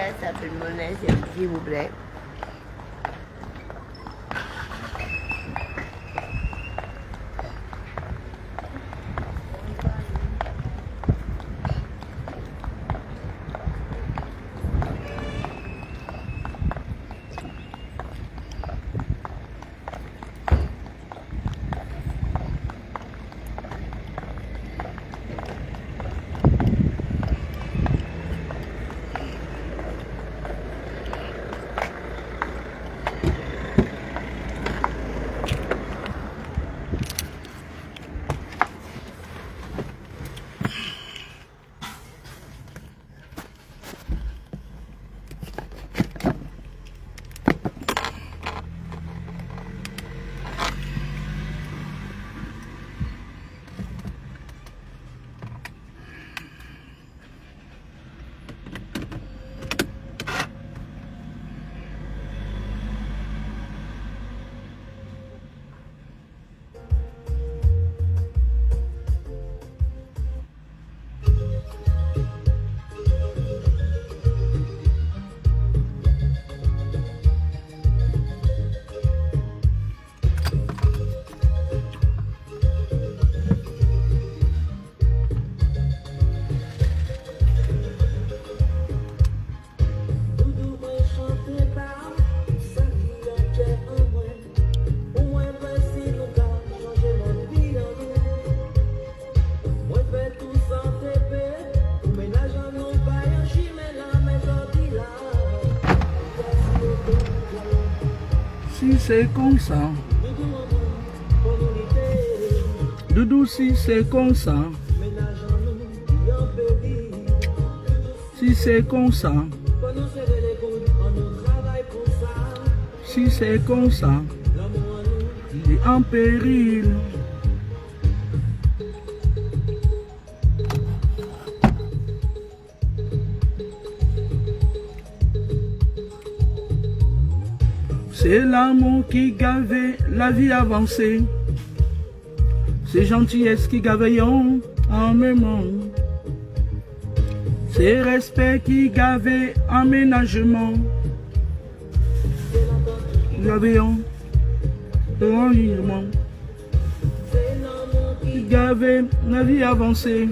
pièce à peu de monnaie, s'il vous plaît. Si c'est comme ça, Doudou, si c'est comme ça, si c'est comme ça, si c'est comme ça, il est en péril. C'est l'amour qui gavait la vie avancée. C'est gentillesse qui gaveillons en mémoire. C'est respect qui gavait aménagement. Gaveillons en mémoire. Qui gavait la vie avancée.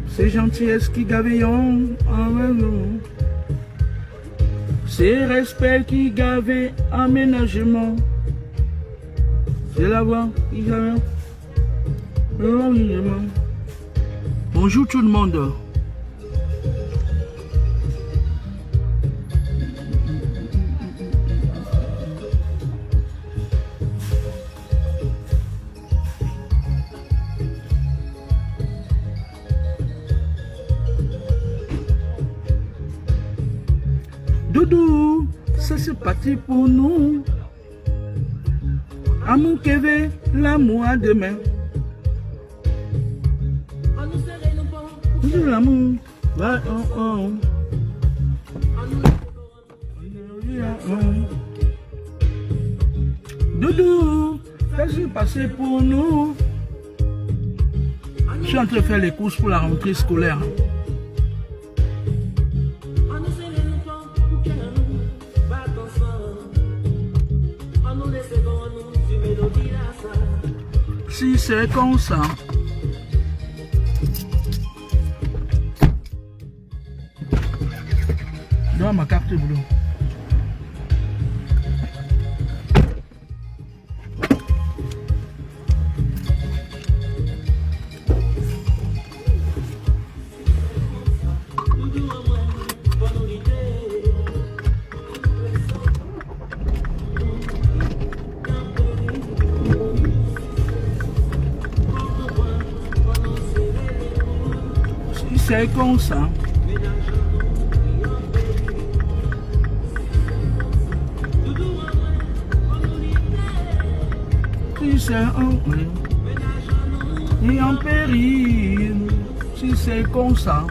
C'est gentillesse qui gaveillons en mémoire. C'est respect qui gavait aménagement. C'est la voix qui gavait aménagement. Bonjour tout le monde. Doudou, ça c'est parti pour nous. Amour Kévé, l'amour à demain. L'amour, va Doudou, ça c'est passé pour nous. Je suis en train de faire les courses pour la rentrée scolaire. Si c'est comme ça, dans ma carte bleue. C'est comme ça. Si c'est en péril, si c'est comme ça.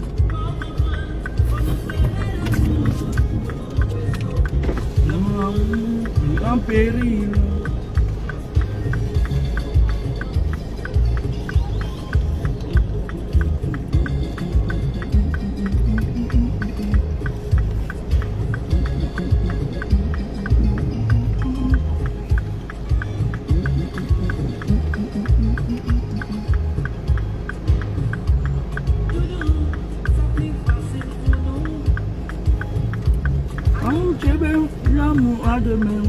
En péril. à demain.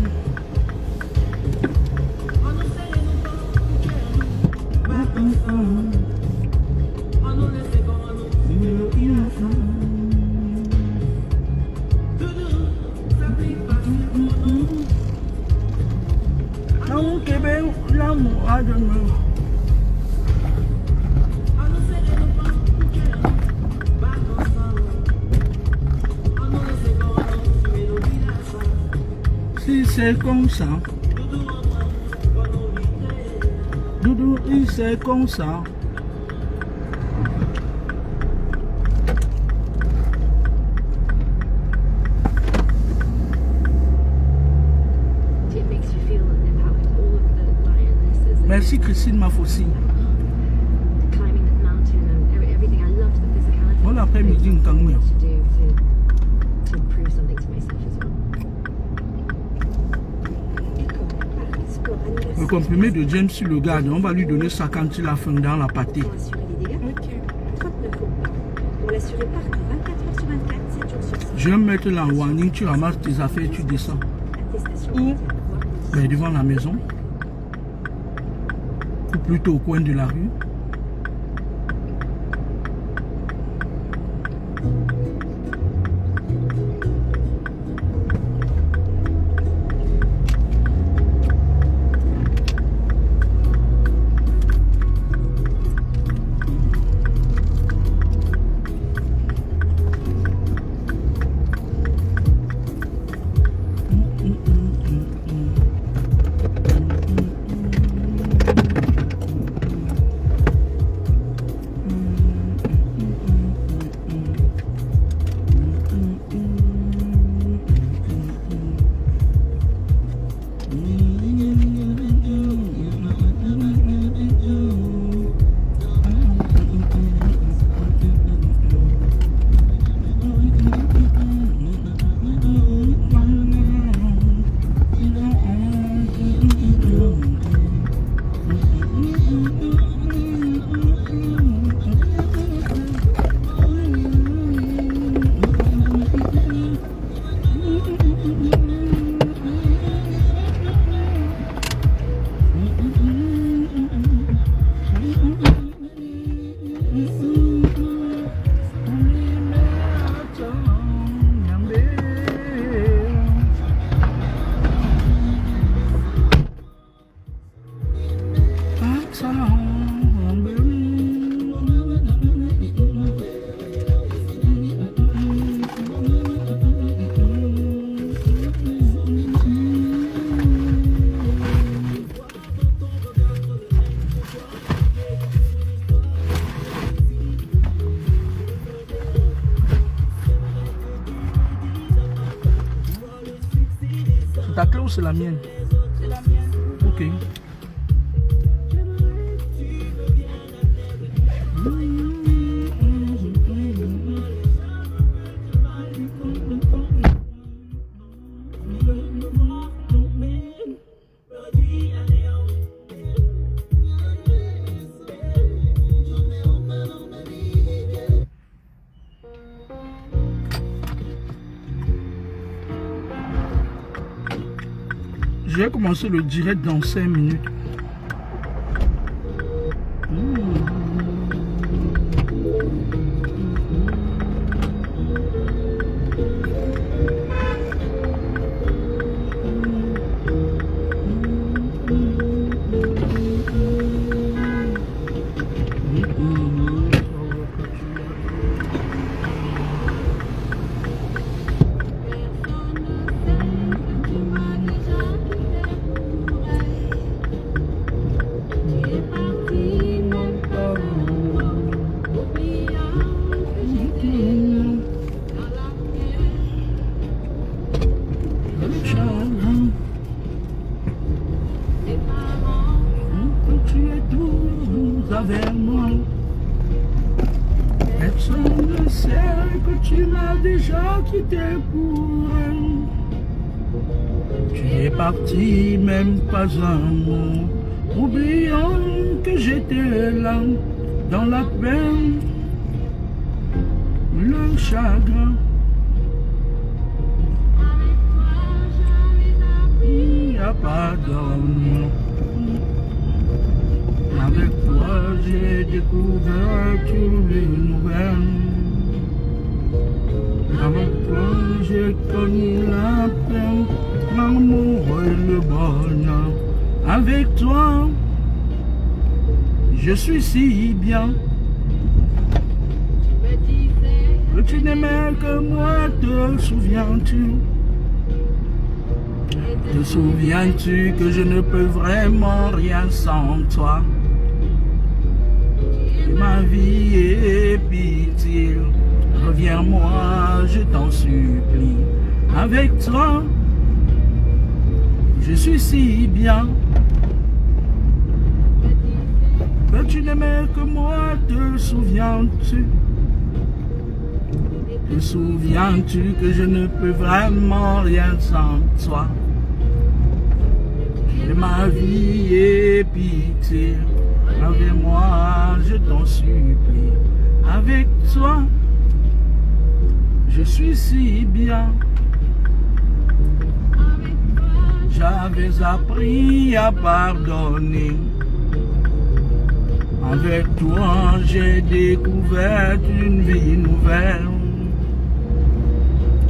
L'amour à demain. Si c'est comme ça, Doudou, si c'est comme ça. Merci Christine Mafossi. Bon après-midi, Nkangouya. Le comprimé de James sur le garde, on va lui donner ça quand il a faim dans la pâtée. Je vais mettre la warning, tu ramasses tes affaires et tu descends. Où? Ben, devant la maison. Ou plutôt au coin de la rue. Ta clé ou c'est la mienne? C'est la mienne. Ok. Je vais commencer le direct dans 5 minutes. Avec moi, personne ne sait que tu m'as déjà quitté pour elle. Tu es parti, même pas un mot, oubliant que j'étais là, dans la peine, le chagrin. a pardonné. Avec toi, j'ai découvert une vie nouvelle. Avec toi, j'ai connu la paix, l'amour et le bonheur. Avec toi, je suis si bien. Que tu n'aimais que moi, te souviens-tu? Te souviens-tu que je ne peux vraiment rien sans toi? Ma vie est pitié, reviens-moi, je t'en supplie. Avec toi, je suis si bien. Que tu n'aimais que moi, te souviens-tu? Te souviens-tu que je ne peux vraiment rien sans toi? Et ma vie est pitié, reviens-moi, je t'en supplie. Avec toi, je suis si bien. J'avais appris à pardonner. Avec toi, j'ai découvert une vie nouvelle.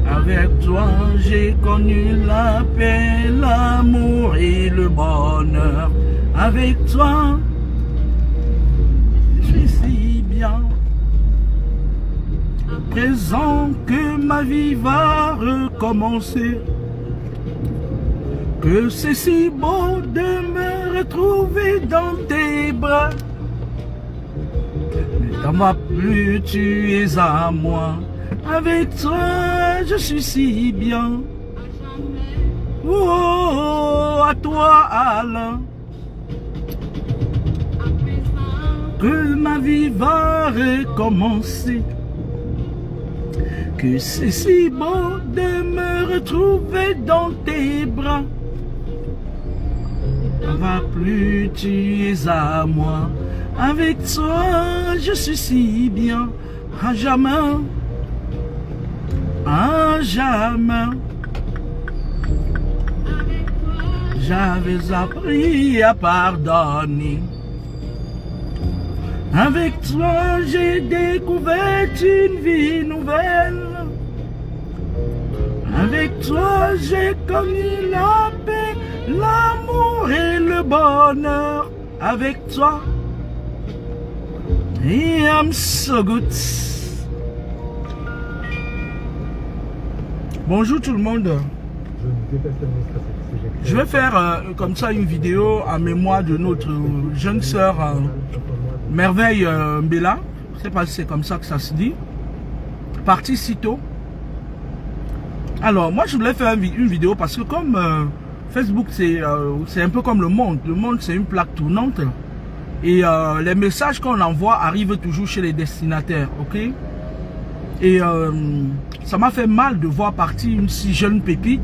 Avec toi, j'ai connu la paix, l'amour et le bonheur. Avec toi, je suis si bien. Présent que ma vie va recommencer. Que c'est si beau de me retrouver dans tes bras. Dans ma pluie, tu es à moi. Avec toi, je suis si bien. Oh, à toi, Alain. Que ma vie va recommencer. Que c'est si beau de me retrouver dans tes bras. Ne va plus, tu es à moi. Avec toi, je suis si bien. À jamais. À jamais. J'avais appris à pardonner. Avec toi, j'ai découvert une vie nouvelle. Avec toi, j'ai connu la paix, l'amour et le bonheur. Avec toi, I'm so good. Bonjour tout le monde. Je vais faire comme ça une vidéo en mémoire de notre jeune sœur Merveille Mbela. Je ne sais pas si c'est comme ça que ça se dit. Partie si tôt. Alors moi je voulais faire une vidéo parce que comme Facebook c'est un peu comme le monde. Le monde c'est une plaque tournante. Et les messages qu'on envoie arrivent toujours chez les destinataires. Ok. Et ça m'a fait mal de voir partir une si jeune pépite,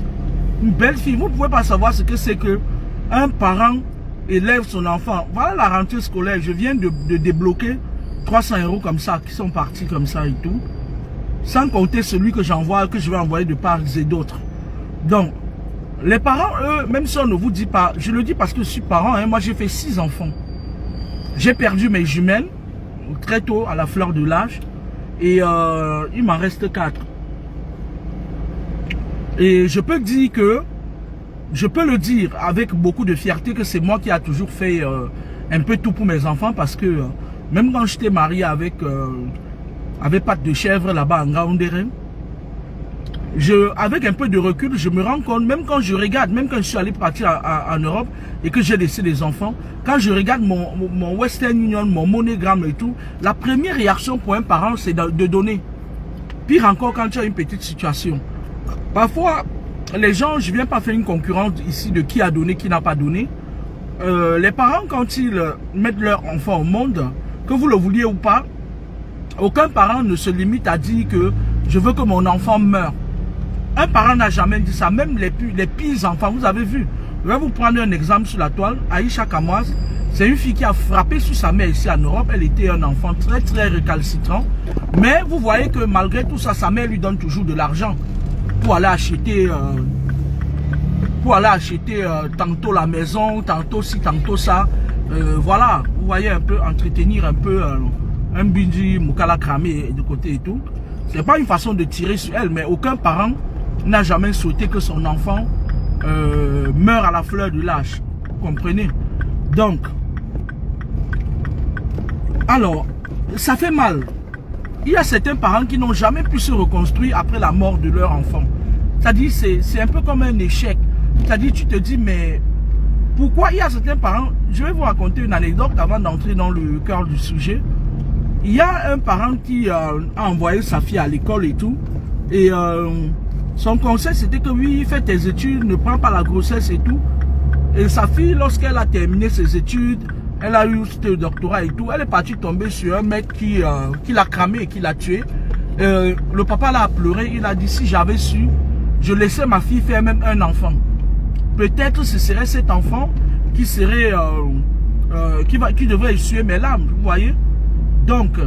une belle fille. Vous ne pouvez pas savoir ce que c'est que un parent élève son enfant. Voilà la rentrée scolaire. Je viens de débloquer 300 € comme ça, qui sont partis comme ça et tout. Sans compter celui que j'envoie, que je vais envoyer de part et d'autres. Donc, les parents, eux, même si on ne vous dit pas, je le dis parce que je suis parent, hein, moi j'ai fait 6 enfants. J'ai perdu mes jumelles très tôt, à la fleur de l'âge. Et il m'en reste 4. Et je peux dire que, je peux le dire avec beaucoup de fierté que c'est moi qui a toujours fait un peu tout pour mes enfants. Parce que même quand j'étais marié avec pâte de chèvre là-bas en Gaoundéré, avec un peu de recul, je me rends compte, même quand je regarde, même quand je suis allé partir en Europe et que j'ai laissé les enfants, quand je regarde mon Western Union, mon MoneyGram et tout, la première réaction pour un parent, c'est de donner. Pire encore quand tu as une petite situation. Parfois, les gens, je ne viens pas faire une concurrence ici de qui a donné, qui n'a pas donné. Les parents, quand ils mettent leur enfant au monde, que vous le vouliez ou pas, aucun parent ne se limite à dire que je veux que mon enfant meure. Un parent n'a jamais dit ça, même les pires enfants, vous avez vu. Je vais vous prendre un exemple sur la toile. Aïcha Kamoise, c'est une fille qui a frappé sur sa mère ici en Europe. Elle était un enfant très très récalcitrant. Mais vous voyez que malgré tout ça, sa mère lui donne toujours de l'argent pour aller acheter pour aller acheter tantôt la maison, tantôt ci, tantôt ça. Voilà, vous voyez un peu, entretenir un peu un bindi moukala cramé de côté et tout. C'est pas une façon de tirer sur elle, mais aucun parent n'a jamais souhaité que son enfant meure à la fleur de l'âge. Vous comprenez? Donc, alors, ça fait mal. Il y a certains parents qui n'ont jamais pu se reconstruire après la mort de leur enfant. C'est-à-dire, c'est un peu comme un échec. C'est-à-dire, tu te dis, mais pourquoi il y a certains parents... Je vais vous raconter une anecdote avant d'entrer dans le cœur du sujet. Il y a un parent qui a envoyé sa fille à l'école et tout. Et son conseil, c'était que oui, fais tes études, ne prends pas la grossesse et tout. Et sa fille, lorsqu'elle a terminé ses études, elle a eu le doctorat et tout, elle est partie tomber sur un mec qui l'a cramé et qui l'a tué. Le papa l'a pleuré, il a dit, si j'avais su, je laissais ma fille faire même un enfant. Peut-être ce serait cet enfant qui serait, qui devrait essuyer mes larmes, vous voyez. Donc,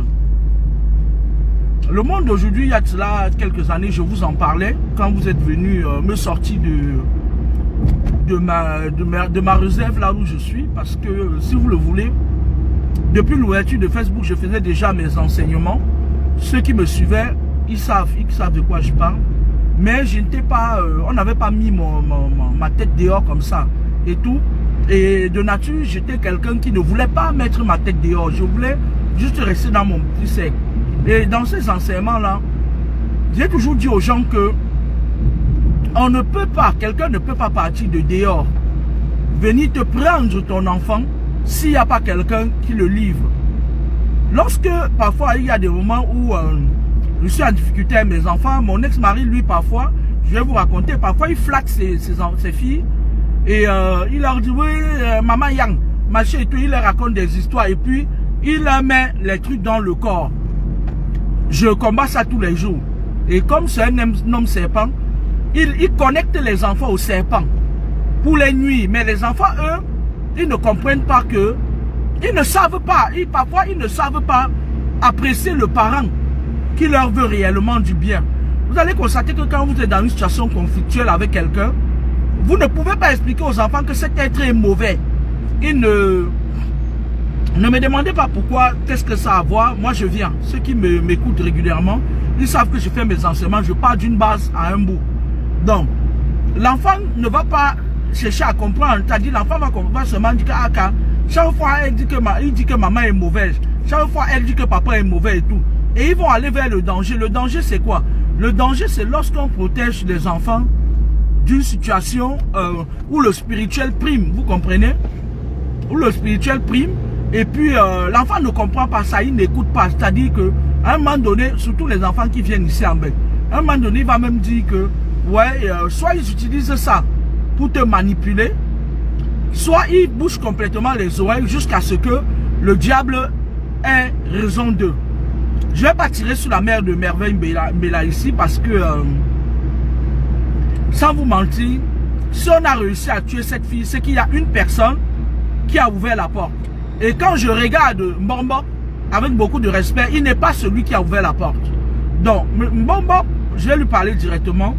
le monde d'aujourd'hui, il y a de cela quelques années, je vous en parlais, quand vous êtes venu me sortir de ma réserve là où je suis, parce que si vous le voulez, depuis l'ouverture de Facebook, je faisais déjà mes enseignements. Ceux qui me suivaient, ils savent de quoi je parle. Mais je n'étais pas, on n'avait pas mis ma tête dehors comme ça et tout. Et de nature, j'étais quelqu'un qui ne voulait pas mettre ma tête dehors. Je voulais juste rester dans mon petit cercle. Et dans ces enseignements-là, j'ai toujours dit aux gens que on ne peut pas, quelqu'un ne peut pas partir de dehors, venir te prendre ton enfant s'il n'y a pas quelqu'un qui le livre. Lorsque parfois il y a des moments où je suis en difficulté avec mes enfants, mon ex-mari, lui, parfois, je vais vous raconter, parfois il flatte ses filles et il leur dit, oui, maman Yang, machin et tout, il leur raconte des histoires et puis il leur met les trucs dans le corps. Je combats ça tous les jours. Et comme c'est un homme serpent, il connecte les enfants au serpent pour les nuits. Mais les enfants, eux, ils ne comprennent pas que, ils ne savent pas, parfois ils ne savent pas apprécier le parent qui leur veut réellement du bien. Vous allez constater que quand vous êtes dans une situation conflictuelle avec quelqu'un, vous ne pouvez pas expliquer aux enfants que cet être est mauvais. Ils ne me demandez pas pourquoi, qu'est-ce que ça a à voir. Moi je viens, ceux qui m'écoutent régulièrement, ils savent que je fais mes enseignements, je pars d'une base à un bout. Donc, l'enfant ne va pas chercher à comprendre. C'est-à-dire, l'enfant va seulement dire que chaque fois, il dit que maman est mauvaise. Chaque fois, elle dit que papa est mauvais et tout. Et ils vont aller vers le danger. Le danger, c'est quoi? Le danger, c'est lorsqu'on protège les enfants d'une situation où le spirituel prime. Vous comprenez? Où le spirituel prime. Et puis, l'enfant ne comprend pas ça. Il n'écoute pas. C'est-à-dire qu'à un moment donné, surtout les enfants qui viennent ici en Belgique, à un moment donné, il va même dire que ouais, soit ils utilisent ça pour te manipuler, soit ils bougent complètement les oreilles jusqu'à ce que le diable ait raison d'eux. Je ne vais pas tirer sur la mère de Merveille Mbela ici parce que, sans vous mentir, si on a réussi à tuer cette fille, c'est qu'il y a une personne qui a ouvert la porte. Et quand je regarde Mbombo, avec beaucoup de respect, il n'est pas celui qui a ouvert la porte. Donc, Mbombo, je vais lui parler directement.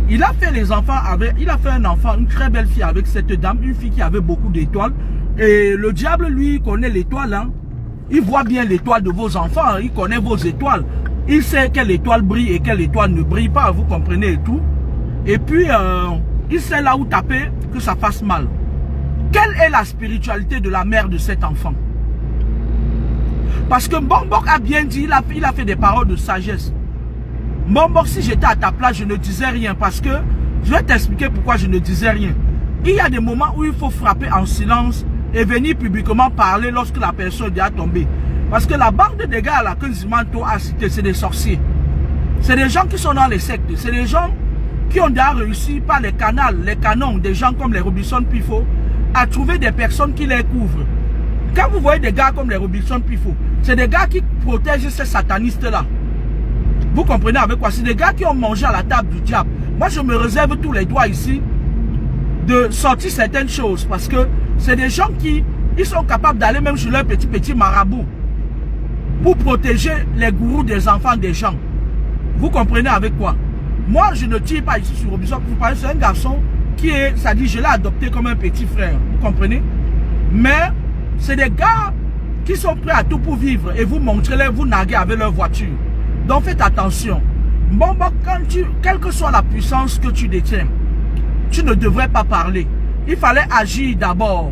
Il a fait les enfants avec, il a fait un enfant, une très belle fille avec cette dame, une fille qui avait beaucoup d'étoiles. Et le diable, lui, connaît l'étoile, hein. Il voit bien l'étoile de vos enfants, hein. Il connaît vos étoiles. Il sait quelle étoile brille et quelle étoile ne brille pas, vous comprenez et tout. Et puis, il sait là où taper, que ça fasse mal. Quelle est la spiritualité de la mère de cet enfant? Parce que Mbombo a bien dit, il a fait des paroles de sagesse. Mbombo, si j'étais à ta place, je ne disais rien parce que je vais t'expliquer pourquoi je ne disais rien. Il y a des moments où il faut frapper en silence et venir publiquement parler lorsque la personne est déjà tombée. Parce que la bande de gars là que Zimanto a cité, c'est des sorciers. C'est des gens qui sont dans les sectes. C'est des gens qui ont déjà réussi par les canons, des gens comme les Robinson Pifo, à trouver des personnes qui les couvrent. Quand vous voyez des gars comme les Robinson Pifo, c'est des gars qui protègent ces satanistes-là. Vous comprenez avec quoi? C'est des gars qui ont mangé à la table du diable. Moi, je me réserve tous les droits ici de sortir certaines choses parce que c'est des gens qui ils sont capables d'aller même sur leur petit marabout pour protéger les gourous des enfants des gens. Vous comprenez avec quoi? Moi, je ne tire pas ici sur Robinson. Vous parlez, c'est un garçon qui est, ça dit, je l'ai adopté comme un petit frère, vous comprenez? Mais c'est des gars qui sont prêts à tout pour vivre et vous montrez-les, vous naguez avec leur voiture. Donc faites attention. Bon, quelle que soit la puissance que tu détiens, tu ne devrais pas parler. Il fallait agir d'abord.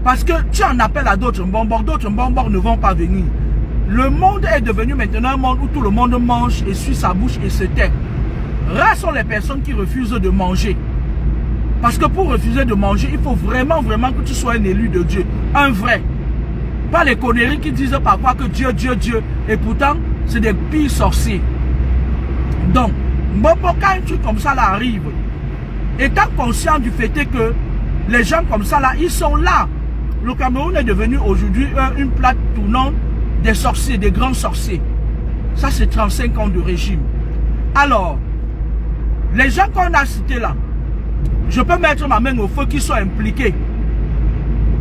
Parce que tu en appelles à d'autres bonbons ne vont pas venir. Le monde est devenu maintenant un monde où tout le monde mange et suit sa bouche et se tait. Rares sont les personnes qui refusent de manger. Parce que pour refuser de manger, il faut vraiment que tu sois un élu de Dieu. Un vrai. Pas les conneries qui disent parfois que Dieu. Et pourtant, c'est des pires sorciers. Donc, quand un truc comme ça là arrive, étant conscient du fait que les gens comme ça là, ils sont là. Le Cameroun est devenu aujourd'hui une plaque tournante des sorciers, des grands sorciers. Ça, c'est 35 ans de régime. Alors, les gens qu'on a cités là, je peux mettre ma main au feu qui sont impliqués,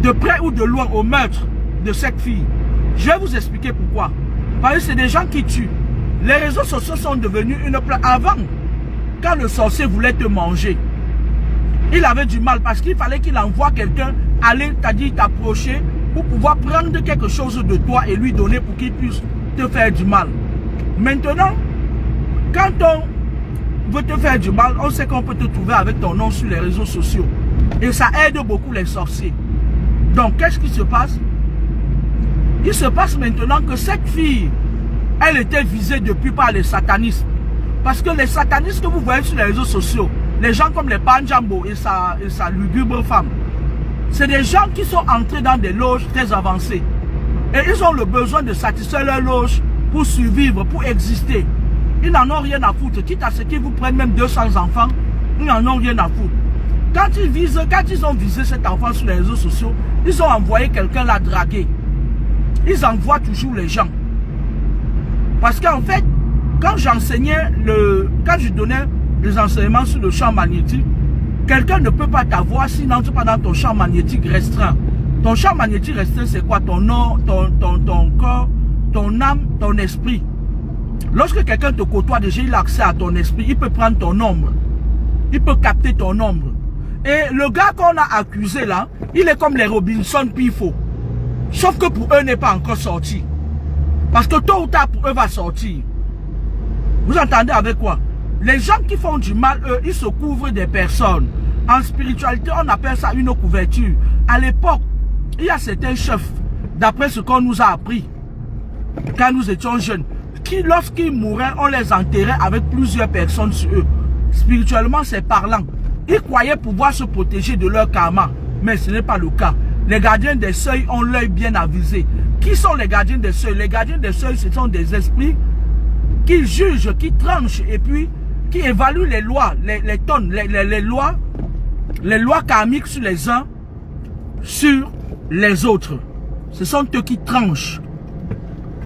de près ou de loin, au meurtre de cette fille. Je vais vous expliquer pourquoi. Parce que c'est des gens qui tuent. Les réseaux sociaux sont devenus une plaque. Avant, quand le sorcier voulait te manger, il avait du mal parce qu'il fallait qu'il envoie quelqu'un aller, c'est-à-dire t'approcher pour pouvoir prendre quelque chose de toi et lui donner pour qu'il puisse te faire du mal. Maintenant, quand on veut te faire du mal, on sait qu'on peut te trouver avec ton nom sur les réseaux sociaux. Et ça aide beaucoup les sorciers. Donc, qu'est-ce qui se passe? Il se passe maintenant que cette fille, elle était visée depuis par les satanistes. Parce que les satanistes que vous voyez sur les réseaux sociaux, les gens comme les Panjambo et sa lugubre femme, c'est des gens qui sont entrés dans des loges très avancées. Et ils ont le besoin de satisfaire leur loge pour survivre, pour exister. Ils n'en ont rien à foutre. Quitte à ce qu'ils vous prennent même 200 enfants, ils n'en ont rien à foutre. Quand ils ont visé cet enfant sur les réseaux sociaux, ils ont envoyé quelqu'un la draguer. Ils envoient toujours les gens. Parce qu'en fait, quand je donnais des enseignements sur le champ magnétique, quelqu'un ne peut pas t'avoir s'il n'entre pas dans ton champ magnétique restreint. Ton champ magnétique restreint, c'est quoi? Ton corps, ton âme, ton esprit. Lorsque quelqu'un te côtoie, déjà il a accès à ton esprit, il peut prendre ton ombre. Il peut capter ton ombre. Et le gars qu'on a accusé là, il est comme les Robinson Pifo. Sauf que pour eux, n'est pas encore sorti. Parce que tôt ou tard, pour eux, va sortir. Vous entendez avec quoi? Les gens qui font du mal, eux, ils se couvrent des personnes. En spiritualité, on appelle ça une couverture. À l'époque, il y a certains chefs, d'après ce qu'on nous a appris, quand nous étions jeunes, qui, lorsqu'ils mouraient, on les enterrait avec plusieurs personnes sur eux. Spirituellement, c'est parlant. Ils croyaient pouvoir se protéger de leur karma. Mais ce n'est pas le cas. Les gardiens des seuils ont l'œil bien avisé. Qui sont les gardiens des seuils? Les gardiens des seuils, ce sont des esprits qui jugent, qui tranchent et puis qui évaluent les lois, les lois karmiques sur les uns, sur les autres. Ce sont eux qui tranchent.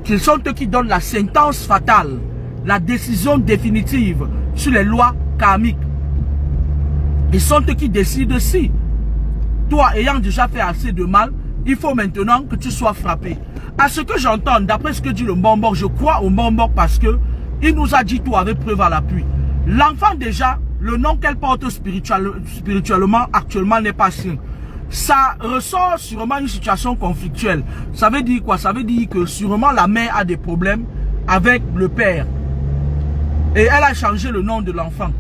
Ce sont eux qui donnent la sentence fatale, la décision définitive sur les lois karmiques. Ils sont eux qui décident si, toi ayant déjà fait assez de mal, il faut maintenant que tu sois frappé. À ce que j'entends, d'après ce que dit le Mbambok, je crois au Mbambok parce que il nous a dit tout avec preuve à l'appui. L'enfant déjà, le nom qu'elle porte spirituellement actuellement n'est pas sien. Ça ressort sûrement une situation conflictuelle. Ça veut dire quoi? Ça veut dire que sûrement la mère a des problèmes avec le père. Et elle a changé le nom de l'enfant.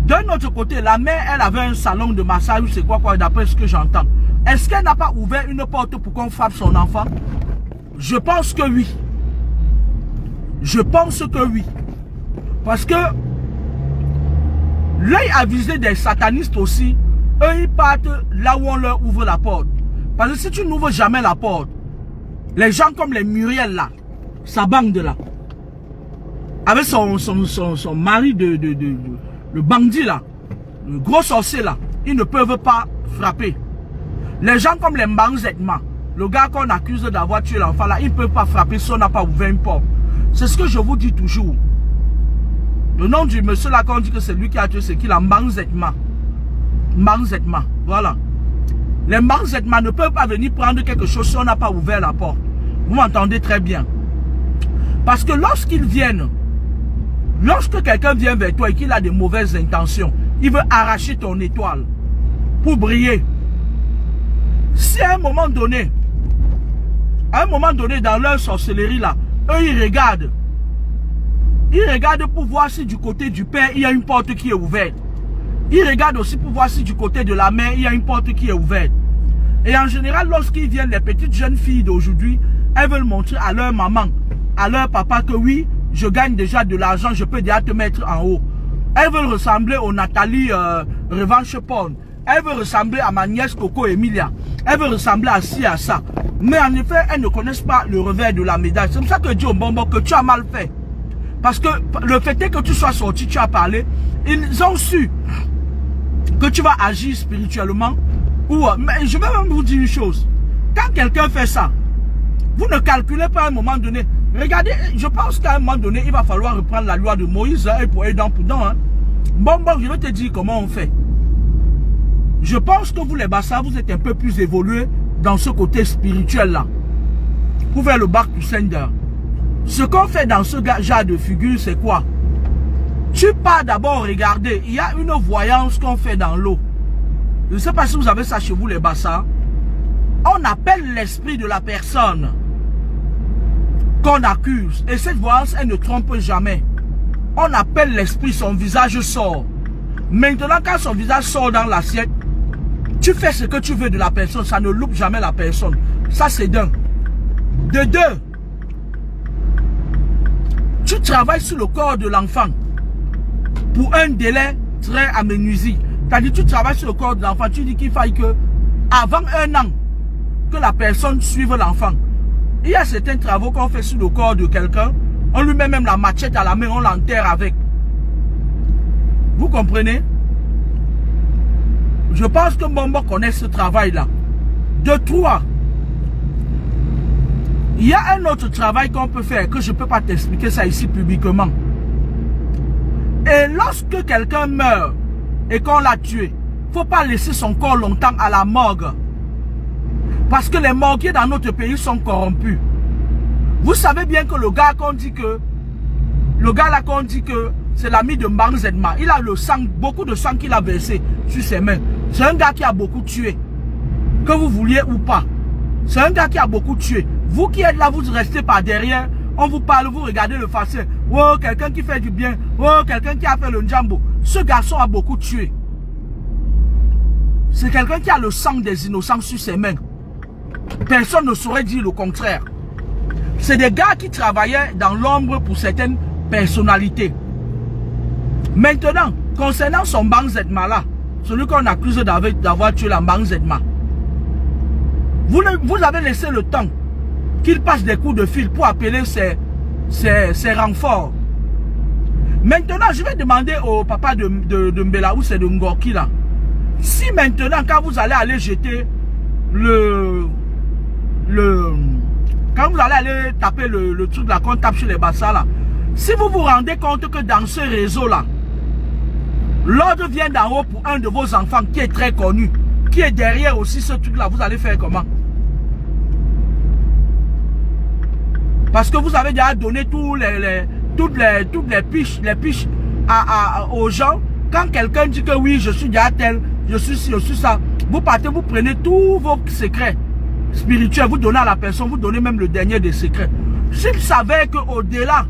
D'un autre côté, la mère, elle avait un salon de massage, c'est quoi d'après ce que j'entends. Est-ce qu'elle n'a pas ouvert une porte pour qu'on frappe son enfant? Je pense que oui. Je pense que oui. Parce que l'œil avisé des satanistes aussi, eux ils partent là où on leur ouvre la porte. Parce que si tu n'ouvres jamais la porte, les gens comme les Muriel là, sa bande là, avec son mari le bandit là, le gros sorcier là, ils ne peuvent pas frapper. Les gens comme les Mbanzetma, le gars qu'on accuse d'avoir tué l'enfant là, ils ne peuvent pas frapper si on n'a pas ouvert une porte. C'est ce que je vous dis toujours. Le nom du monsieur là, qu'on dit que c'est lui qui a tué, c'est qui la Mbanzetma. Mbanzetma, voilà. Les Mbanzetma ne peuvent pas venir prendre quelque chose si on n'a pas ouvert la porte. Vous m'entendez très bien. Parce que lorsqu'ils viennent, lorsque quelqu'un vient vers toi et qu'il a de mauvaises intentions, il veut arracher ton étoile pour briller. Si à un moment donné dans leur sorcellerie là, eux ils regardent pour voir si du côté du père il y a une porte qui est ouverte. Ils regardent aussi pour voir si du côté de la mère il y a une porte qui est ouverte. Et en général, lorsqu'ils viennent, les petites jeunes filles d'aujourd'hui, elles veulent montrer à leur maman, à leur papa que oui, je gagne déjà de l'argent, je peux déjà te mettre en haut. Elles veulent ressembler au Nathalie Revanche Porn. Elles veulent ressembler à ma nièce Coco Emilia. Elles veulent ressembler à ci, à ça. Mais en effet, elles ne connaissent pas le revers de la médaille. C'est pour ça que Dieu Mbombo, que tu as mal fait. Parce que le fait est que tu sois sorti, tu as parlé. Ils ont su que tu vas agir spirituellement. Mais je vais même vous dire une chose. Quand quelqu'un fait ça, vous ne calculez pas à un moment donné. Regardez, je pense qu'à un moment donné, il va falloir reprendre la loi de Moïse et pour dent pour dent. Bon, je vais te dire comment on fait. Je pense que vous les Bassa, vous êtes un peu plus évolués dans ce côté spirituel là. Pour faire le bac to sender. Ce qu'on fait dans ce genre de figure, c'est quoi? Tu pars d'abord regarder. Il y a une voyance qu'on fait dans l'eau. Je ne sais pas si vous avez ça chez vous les Bassa. On appelle l'esprit de la personne qu'on accuse. Et cette voyance, elle ne trompe jamais. On appelle l'esprit, son visage sort. Maintenant, quand son visage sort dans l'assiette, tu fais ce que tu veux de la personne. Ça ne loupe jamais la personne. Ça, c'est d'un. De deux, tu travailles sur le corps de l'enfant pour un délai très amenuisé. C'est-à-dire, tu travailles sur le corps de l'enfant. Tu dis qu'il faille que, avant 1 an, que la personne suive l'enfant. Il y a certains travaux qu'on fait sur le corps de quelqu'un. On lui met même la machette à la main, on l'enterre avec. Vous comprenez? Je pense que Mbombo connaît ce travail-là. De 3. Il y a un autre travail qu'on peut faire, que je ne peux pas t'expliquer ça ici publiquement. Et lorsque quelqu'un meurt et qu'on l'a tué, il ne faut pas laisser son corps longtemps à la morgue. Parce que les morguiers dans notre pays sont corrompus. Vous savez bien que le gars qu'on dit que, c'est l'ami de Mbang Zedma, il a le sang, beaucoup de sang qu'il a versé sur ses mains. C'est un gars qui a beaucoup tué. Que vous vouliez ou pas. C'est un gars qui a beaucoup tué. Vous qui êtes là, vous restez par derrière. On vous parle, vous regardez le facile. Oh, quelqu'un qui fait du bien. Oh, quelqu'un qui a fait le njambo. Ce garçon a beaucoup tué. C'est quelqu'un qui a le sang des innocents sur ses mains. Personne ne saurait dire le contraire. C'est des gars qui travaillaient dans l'ombre pour certaines personnalités. Maintenant, concernant son Mbang Zedma là, celui qu'on accuse d'avoir tué la Mbang Zedma, vous avez laissé le temps qu'il passe des coups de fil pour appeler ses renforts. Maintenant, je vais demander au papa de Mbela ou c'est de Ngorki là. Si maintenant, quand vous allez aller jeter quand vous allez aller taper le truc là, qu'on tape sur les Bassa là, si vous vous rendez compte que dans ce réseau là, l'ordre vient d'en haut pour un de vos enfants qui est très connu, qui est derrière aussi ce truc là, vous allez faire comment? Parce que vous avez déjà donné toutes les piches aux gens. Quand quelqu'un dit que oui, je suis déjà tel, je suis ci, je suis ça, vous partez, vous prenez tous vos secrets spirituels, vous donnez à la personne, vous donnez même le dernier des secrets. S'il savait qu'au-delà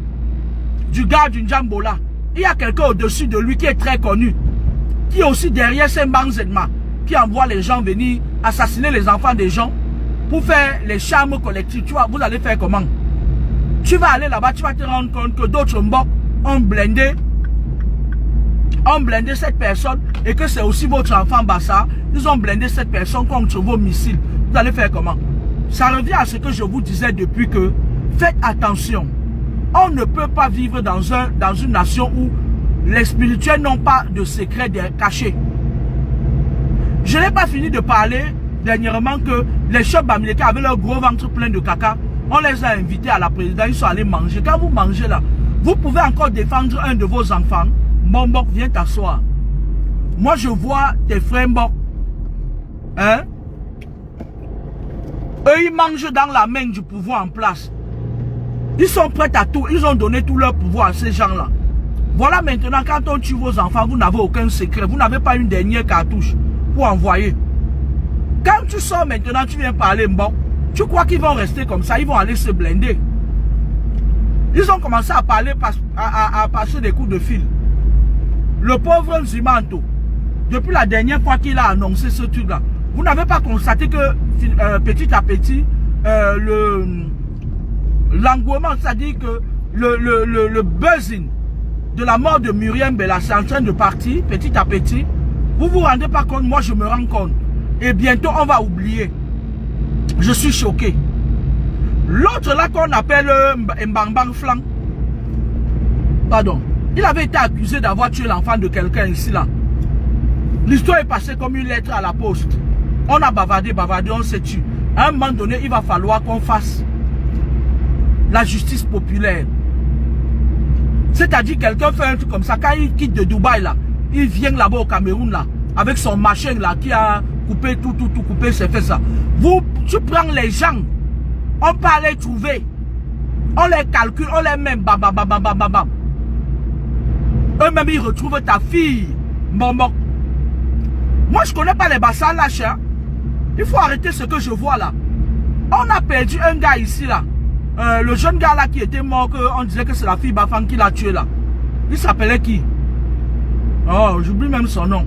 du gars du Njambo là, il y a quelqu'un au-dessus de lui qui est très connu, qui est aussi derrière ces Mbang Zedma, qui envoie les gens venir assassiner les enfants des gens pour faire les charmes collectifs. Tu vois, vous allez faire comment? Tu vas aller là-bas, tu vas te rendre compte que d'autres Mbok ont blindé cette personne et que c'est aussi votre enfant Bassa. Ils ont blindé cette personne contre vos missiles. Vous allez faire comment? Ça revient à ce que je vous disais depuis que faites attention. On ne peut pas vivre dans une nation où les spirituels n'ont pas de secrets cachés. Je n'ai pas fini de parler dernièrement que les chefs américains avaient leur gros ventre plein de caca. On les a invités à la présidence, ils sont allés manger. Quand vous mangez là, vous pouvez encore défendre un de vos enfants. Mbok, viens t'asseoir. Moi, je vois tes frères Mbok. Hein? Eux, ils mangent dans la main du pouvoir en place. Ils sont prêts à tout. Ils ont donné tout leur pouvoir à ces gens-là. Voilà maintenant, quand on tue vos enfants, vous n'avez aucun secret. Vous n'avez pas une dernière cartouche pour envoyer. Quand tu sors maintenant, tu viens parler, bon, tu crois qu'ils vont rester comme ça, ils vont aller se blinder. Ils ont commencé à parler, à passer des coups de fil. Le pauvre Nzimanto, depuis la dernière fois qu'il a annoncé ce truc-là, vous n'avez pas constaté que petit à petit, l'engouement, c'est-à-dire que le buzzing de la mort de Myriam Bella, c'est en train de partir petit à petit. Vous vous rendez pas compte, moi je me rends compte. Et bientôt on va oublier. Je suis choqué. L'autre là qu'on appelle Mbang Flang, pardon, il avait été accusé d'avoir tué l'enfant de quelqu'un ici là. L'histoire est passée comme une lettre à la poste. On a bavardé, on s'est tué. À un moment donné, il va falloir qu'on fasse la justice populaire. C'est-à-dire quelqu'un fait un truc comme ça, quand il quitte de Dubaï là, il vient là-bas au Cameroun là, avec son machin là, qui a coupé tout coupé, c'est fait ça. Tu prends les gens, on peut aller trouver, on les calcule, on les met, bam. Eux-mêmes ils retrouvent ta fille, bon. Moi je connais pas les bassins là, cher. Il faut arrêter ce que je vois là. On a perdu un gars ici là. Le jeune gars là qui était mort, on disait que c'est la fille Bafang qui l'a tué là. Il s'appelait qui? Oh, j'oublie même son nom.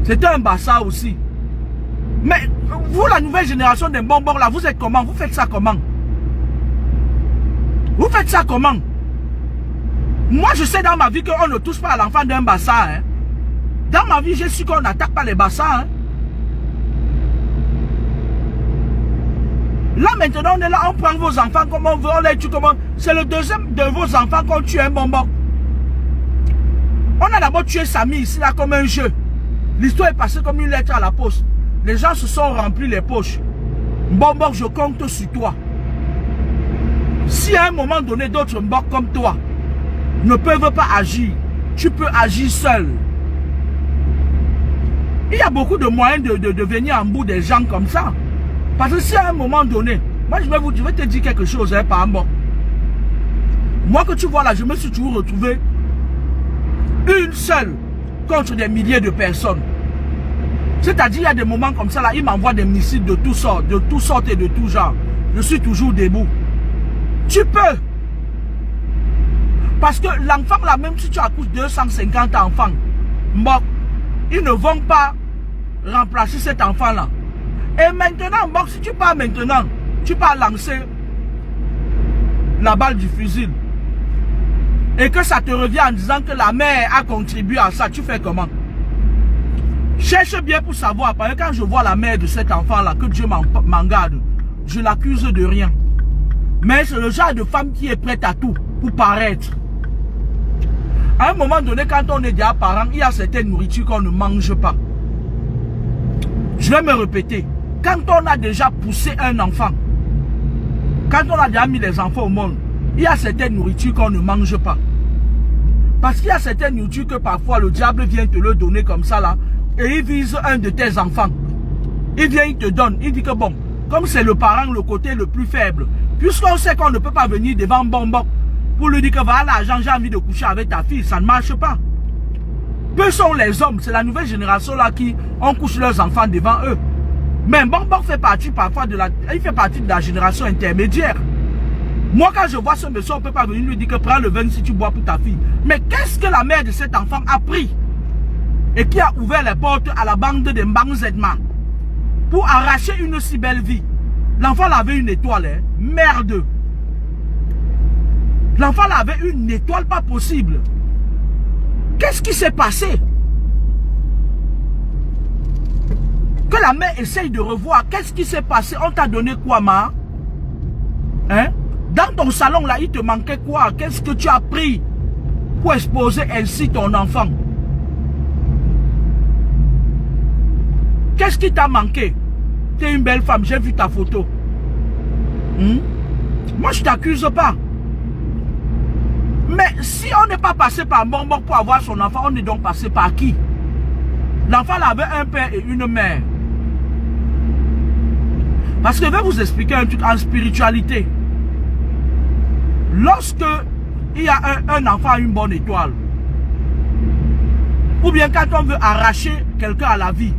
C'était un bassa aussi. Mais vous, la nouvelle génération des bonbons là, vous êtes comment? Vous faites ça comment? Vous faites ça comment? Moi je sais dans ma vie qu'on ne touche pas à l'enfant d'un bassa. Hein. Dans ma vie, j'ai su qu'on n'attaque pas les bassins. Hein. Là maintenant, on est là, on prend vos enfants comme on veut, on les tue comme on... C'est le deuxième de vos enfants qu'on tue un bonbon. On a d'abord tué Samy ici là comme un jeu. L'histoire est passée comme une lettre à la poste. Les gens se sont remplis les poches. Bonbon, je compte sur toi. Si à un moment donné, d'autres mbok comme toi ne peuvent pas agir, tu peux agir seul. Il y a beaucoup de moyens de venir en bout des gens comme ça. Parce que si à un moment donné, moi je vais te dire quelque chose, hein, par rapport. Moi que tu vois là, je me suis toujours retrouvé une seule contre des milliers de personnes. C'est-à-dire, il y a des moments comme ça là, il m'envoie des missiles de toutes sortes et de tout genre. Je suis toujours debout. Tu peux. Parce que l'enfant là, même si tu accouches 250 enfants, bon, ils ne vont pas remplacer cet enfant là. Et maintenant, bon, si tu pars maintenant, tu pars lancer la balle du fusil. Et que ça te revient en disant que la mère a contribué à ça, tu fais comment? Cherche bien pour savoir, parce que quand je vois la mère de cet enfant-là, que Dieu m'en garde, je l'accuse de rien. Mais c'est le genre de femme qui est prête à tout pour paraître. À un moment donné, quand on est déjà parent, il y a certaines nourritures qu'on ne mange pas. Je vais me répéter. Quand on a déjà poussé un enfant, quand on a déjà mis les enfants au monde, il y a certaines nourritures qu'on ne mange pas. Parce qu'il y a certaines nourritures que parfois le diable vient te le donner comme ça là, et il vise un de tes enfants. Il vient, il te donne, il dit que bon, comme c'est le parent le côté le plus faible, puisqu'on sait qu'on ne peut pas venir devant Bonbon pour lui dire que voilà l'argent, j'ai envie de coucher avec ta fille, ça ne marche pas. Peu sont les hommes, c'est la nouvelle génération là qui on couche leurs enfants devant eux. Mais Bonbon fait partie parfois de la génération intermédiaire. Moi quand je vois ce monsieur, on ne peut pas venir lui dire que prends le vin si tu bois pour ta fille. Mais qu'est-ce que la mère de cet enfant a pris et qui a ouvert les portes à la bande de Mbang Zedma pour arracher une si belle vie? L'enfant avait une étoile, hein? Merde. L'enfant avait une étoile pas possible. Qu'est-ce qui s'est passé? Que la mère essaye de revoir. Qu'est-ce qui s'est passé? On t'a donné quoi, ma? Hein? Dans ton salon, là, il te manquait quoi? Qu'est-ce que tu as pris pour exposer ainsi ton enfant? Qu'est-ce qui t'a manqué? Tu es une belle femme, j'ai vu ta photo. Moi, je t'accuse pas. Mais si on n'est pas passé par Bonbon pour avoir son enfant, on est donc passé par qui? L'enfant avait un père et une mère. Parce que je vais vous expliquer un truc en spiritualité. Lorsque il y a un enfant à une bonne étoile. Ou bien quand on veut arracher quelqu'un à la vie,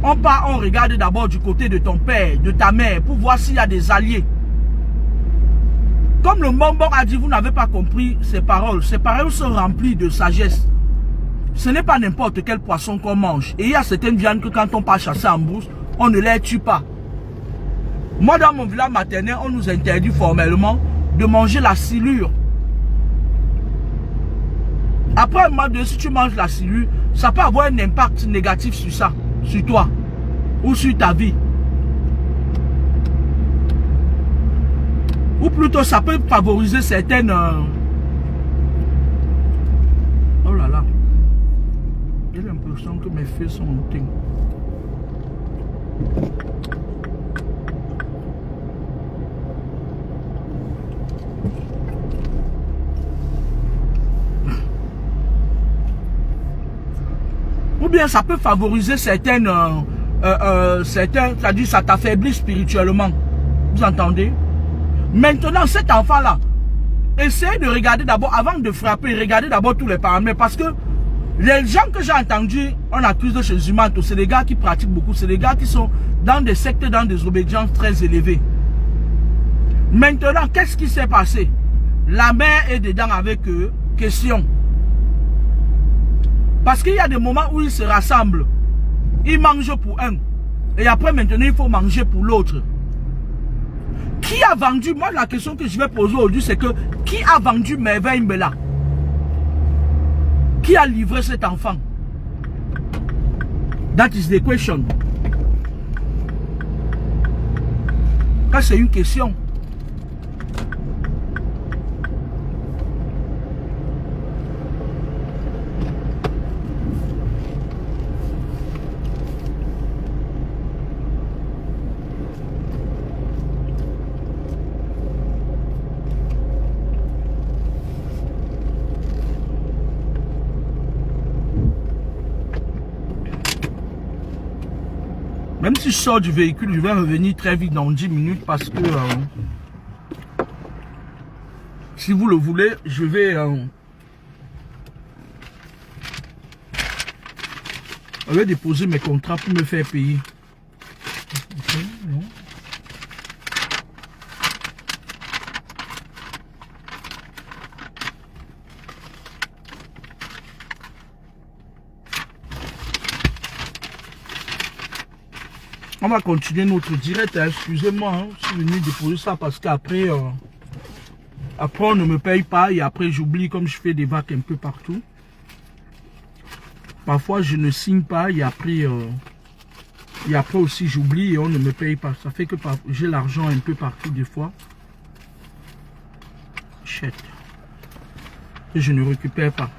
on part, on regarde d'abord du côté de ton père, de ta mère, pour voir s'il y a des alliés. Comme le bonbon a dit, vous n'avez pas compris ces paroles. Ces paroles sont remplies de sagesse. Ce n'est pas n'importe quel poisson qu'on mange. Et il y a certaines viandes que quand on part chasser en brousse, on ne les tue pas. Moi, dans mon village maternel, on nous interdit formellement de manger la silure. Après, moi, si tu manges la silure, ça peut avoir un impact négatif sur ça, sur toi, ou sur ta vie. Ou plutôt, ça peut favoriser certaines... Oh là là. J'ai l'impression que mes feux sont montés. Ou bien ça peut favoriser certaines... c'est-à-dire ça t'affaiblit spirituellement. Vous entendez? Maintenant, cet enfant-là, essayez de regarder d'abord, avant de frapper, regardez d'abord tous les paramètres. Parce que les gens que j'ai entendus, on accuse de chez Zumanto, c'est des gars qui pratiquent beaucoup, c'est des gars qui sont dans des sectes, dans des obédiences très élevées. Maintenant, qu'est-ce qui s'est passé? La mère est dedans avec eux, question. Parce qu'il y a des moments où ils se rassemblent. Ils mangent pour un. Et après, maintenant, il faut manger pour l'autre. Qui a vendu? Moi, la question que je vais poser aujourd'hui, c'est que qui a vendu Merveille Mbela? Qui a livré cet enfant? That is the question. Ça, c'est une question. Même si je sors du véhicule, je vais revenir très vite dans 10 minutes parce que si vous le voulez, je vais déposer mes contrats pour me faire payer. Okay, non. On va continuer notre direct, hein. Excusez-moi, hein. Je suis venu déposer ça parce qu'après après on ne me paye pas et après j'oublie comme je fais des vagues un peu partout. Parfois je ne signe pas et après aussi j'oublie et on ne me paye pas. Ça fait que j'ai l'argent un peu partout des fois. Shit. Et je ne récupère pas.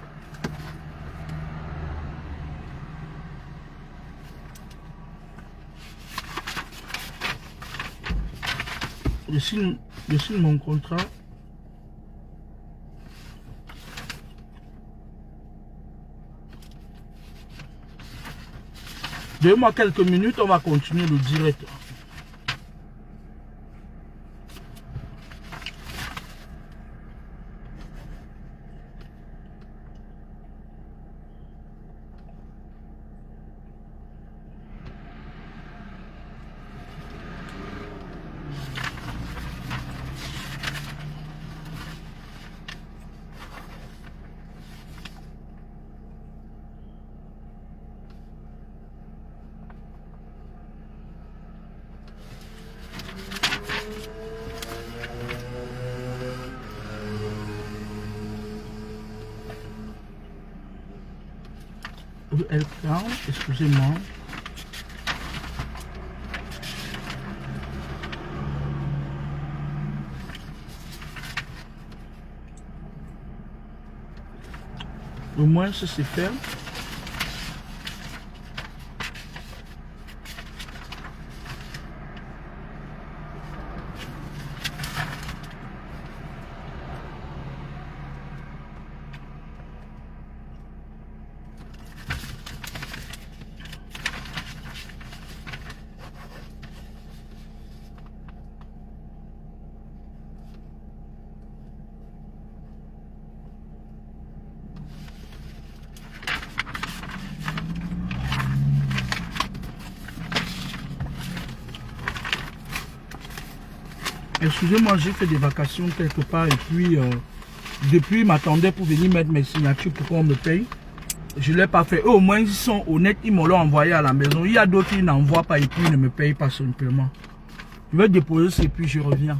Je signe mon contrat. Donnez-moi quelques minutes, on va continuer le direct. Excusez-moi. Au moins, ça c'est fait. Excusez-moi, j'ai fait des vacations quelque part et puis depuis, ils m'attendaient pour venir mettre mes signatures pour qu'on me paye. Je ne l'ai pas fait. Eux, au moins, ils sont honnêtes, ils m'ont envoyé à la maison. Il y a d'autres qui n'envoient pas et puis ils ne me payent pas simplement. Je vais déposer ça et puis je reviens.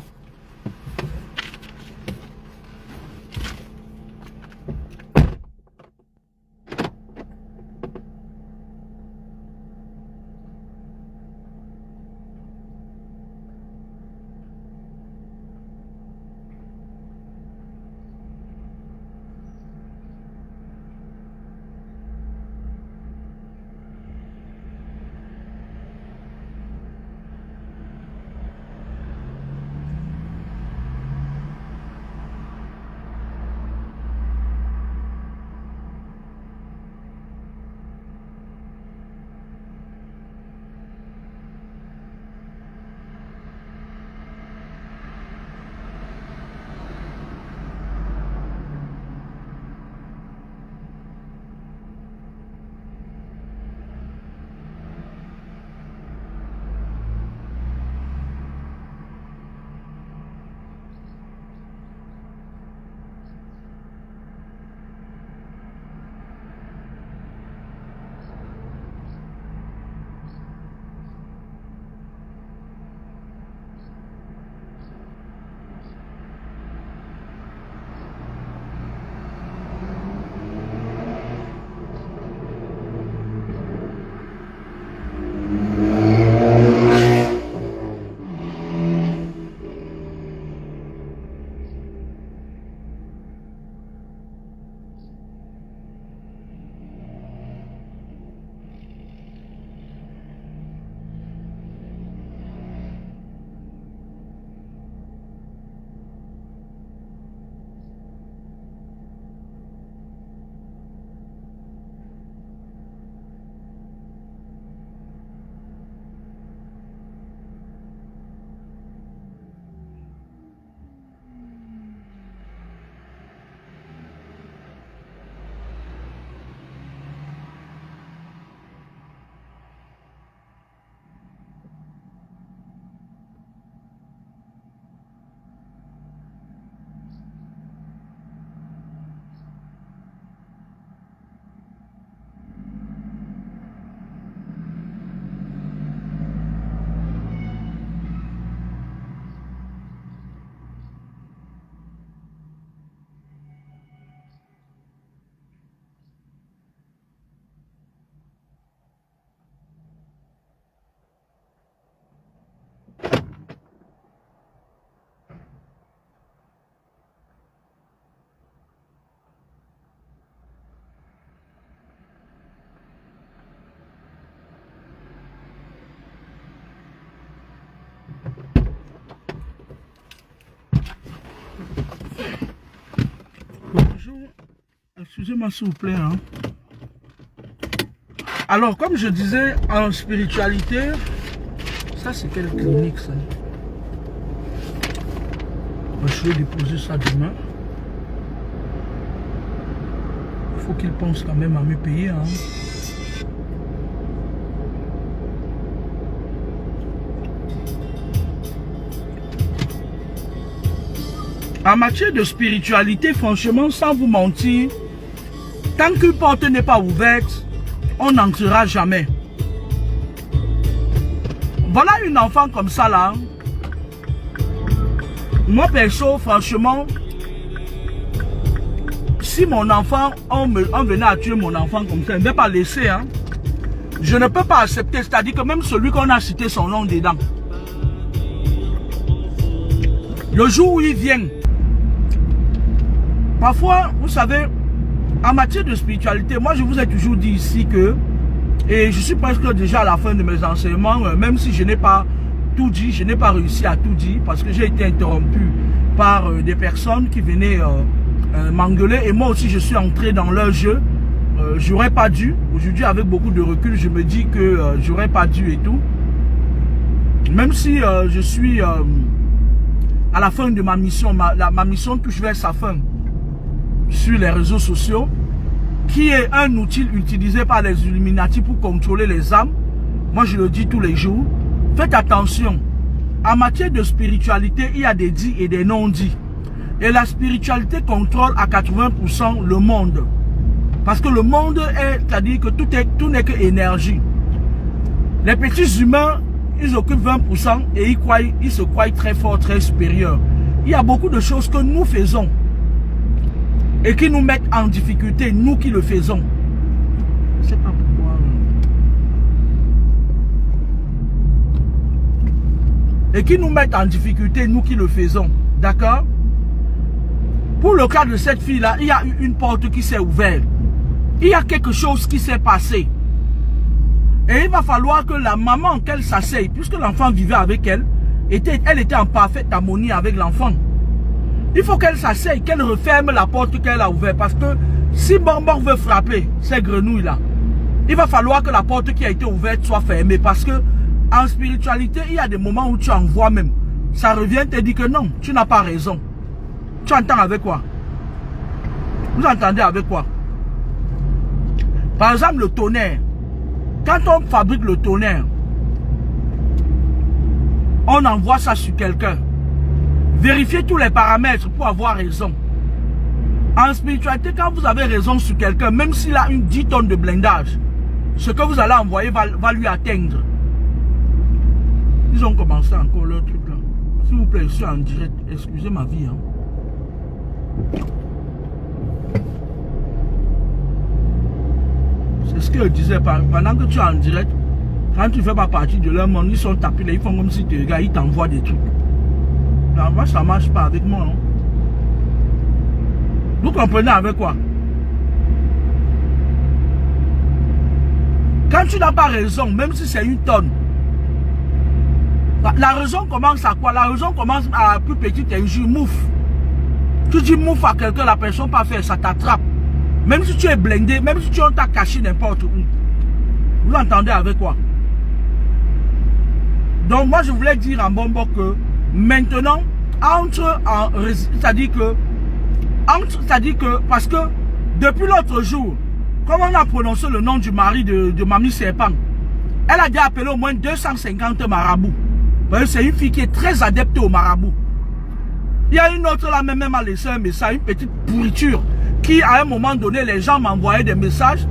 Bonjour, excusez-moi s'il vous plaît. Hein. Alors, comme je disais, en spiritualité, ça c'est quelle clinique ça? Je vais déposer ça demain. Il faut qu'il pense quand même à me payer. Hein. En matière de spiritualité, franchement, sans vous mentir, tant qu'une porte n'est pas ouverte, on n'entrera jamais. Voilà une enfant comme ça là. Moi perso, franchement, si mon enfant, on venait à tuer mon enfant comme ça, je ne vais pas laisser. Hein. Je ne peux pas accepter, c'est-à-dire que même celui qu'on a cité son nom dedans. Le jour où il vient, parfois, vous savez, en matière de spiritualité, moi je vous ai toujours dit ici que, et je suis presque déjà à la fin de mes enseignements, même si je n'ai pas tout dit, je n'ai pas réussi à tout dire, parce que j'ai été interrompu par des personnes qui venaient m'engueuler, et moi aussi je suis entré dans leur jeu. J'aurais pas dû, aujourd'hui avec beaucoup de recul, je me dis que j'aurais pas dû et tout. Même si je suis à la fin de ma mission, ma mission touche vers sa fin sur les réseaux sociaux, qui est un outil utilisé par les Illuminati pour contrôler les âmes. Moi je le dis tous les jours, faites attention en matière de spiritualité, il y a des dits et des non-dits. Et la spiritualité contrôle à 80% le monde. Parce que le monde est, c'est-à-dire que tout n'est que énergie. Les petits humains, ils occupent 20% et ils se croient très forts, très supérieurs. Il y a beaucoup de choses que nous faisons et qui nous mettent en difficulté, nous qui le faisons. Je ne sais pas pourquoi. Et qui nous mettent en difficulté, nous qui le faisons. D'accord? Pour le cas de cette fille-là, il y a eu une porte qui s'est ouverte. Il y a quelque chose qui s'est passé. Et il va falloir que la maman, qu'elle s'asseye, puisque l'enfant vivait avec elle, elle était en parfaite harmonie avec l'enfant. Il faut qu'elle s'asseye, qu'elle referme la porte qu'elle a ouverte. Parce que si Bonbon veut frapper ces grenouilles-là, il va falloir que la porte qui a été ouverte soit fermée. Parce que en spiritualité, il y a des moments où tu envoies même. Ça revient te dire que non, tu n'as pas raison. Tu entends avec quoi? Vous entendez avec quoi? Par exemple, le tonnerre. Quand on fabrique le tonnerre, on envoie ça sur quelqu'un. Vérifiez tous les paramètres pour avoir raison. En spiritualité, quand vous avez raison sur quelqu'un, même s'il a une 10 tonnes de blindage, ce que vous allez envoyer va lui atteindre. Ils ont commencé encore leur truc là. S'il vous plaît, je suis en direct. Excusez ma vie. Hein. C'est ce que je disais. Pendant que tu es en direct, quand tu ne fais pas partie de leur monde, ils sont tapés là. Ils font comme si tu regardes, ils t'envoient des trucs. Non, moi, ça ne marche pas avec moi. Hein. Vous comprenez avec quoi? Quand tu n'as pas raison, même si c'est une tonne, la raison commence à quoi? La raison commence à la plus petite injure, mouf. Tu dis mouf à quelqu'un, la personne pas faire, ça t'attrape. Même si tu es blindé, même si tu t'a caché n'importe où. Vous entendez avec quoi? Donc moi je voulais dire en bonbon que maintenant, c'est-à-dire que, parce que depuis l'autre jour, comme on a prononcé le nom du mari de Mamie Serpent, elle a déjà appelé au moins 250 marabouts. C'est une fille qui est très adepte au marabout. Il y a une autre là, même a laissé un message, une petite pourriture, qui à un moment donné, les gens m'envoyaient des messages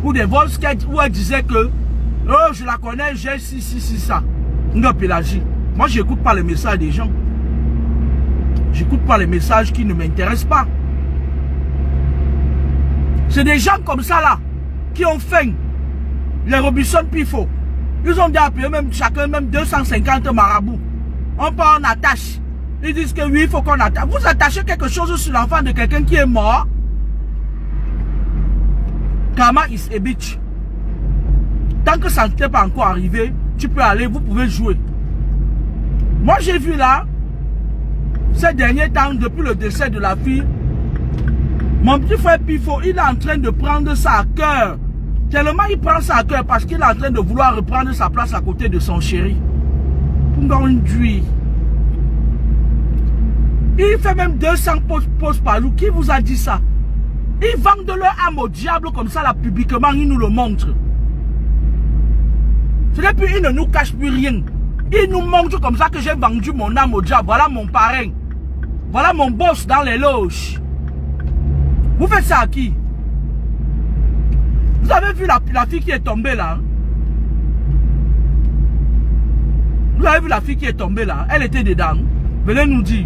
ou des voix où elle disait que oh, je la connais, j'ai si, ça. Non, Pélagie. Moi, je n'écoute pas les messages des gens. J'écoute pas les messages qui ne m'intéressent pas. C'est des gens comme ça là, qui ont faim. Les Robinson Pifo. Ils ont déjà appelé même chacun même 250 marabouts. On part en attache. Ils disent que oui, il faut qu'on attache. Vous attachez quelque chose sur l'enfant de quelqu'un qui est mort. Karma is a bitch. Tant que ça ne t'est pas encore arrivé, tu peux aller, vous pouvez jouer. Moi j'ai vu là, ces derniers temps, depuis le décès de la fille, mon petit frère Pifo, il est en train de prendre ça à cœur. Tellement il prend ça à cœur parce qu'il est en train de vouloir reprendre sa place à côté de son chéri. Pour une duie. Il fait même 200 posts par jour. Qui vous a dit ça? Ils vendent leur âme au diable comme ça là publiquement, ils nous le montrent. C'est depuis ils ne nous cachent plus rien. Ils nous montrent comme ça que j'ai vendu mon âme au diable. Voilà mon parrain. Voilà mon boss dans les loges. Vous faites ça à qui? Vous avez vu la fille qui est tombée là? Vous avez vu la fille qui est tombée là? Elle était dedans. Venez nous dire.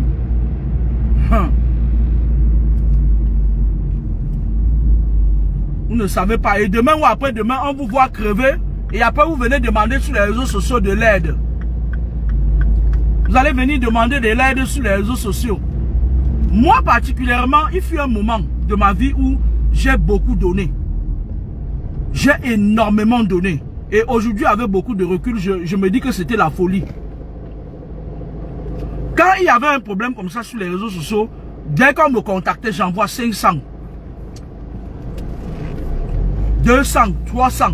Vous ne savez pas. Et demain ou après-demain, on vous voit crever. Et après, vous venez demander sur les réseaux sociaux de l'aide. Vous allez venir demander de l'aide sur les réseaux sociaux. Moi particulièrement, il fut un moment de ma vie où j'ai beaucoup donné. J'ai énormément donné. Et aujourd'hui, avec beaucoup de recul, je me dis que c'était la folie. Quand il y avait un problème comme ça sur les réseaux sociaux, dès qu'on me contactait, j'envoie 500. 200, 300.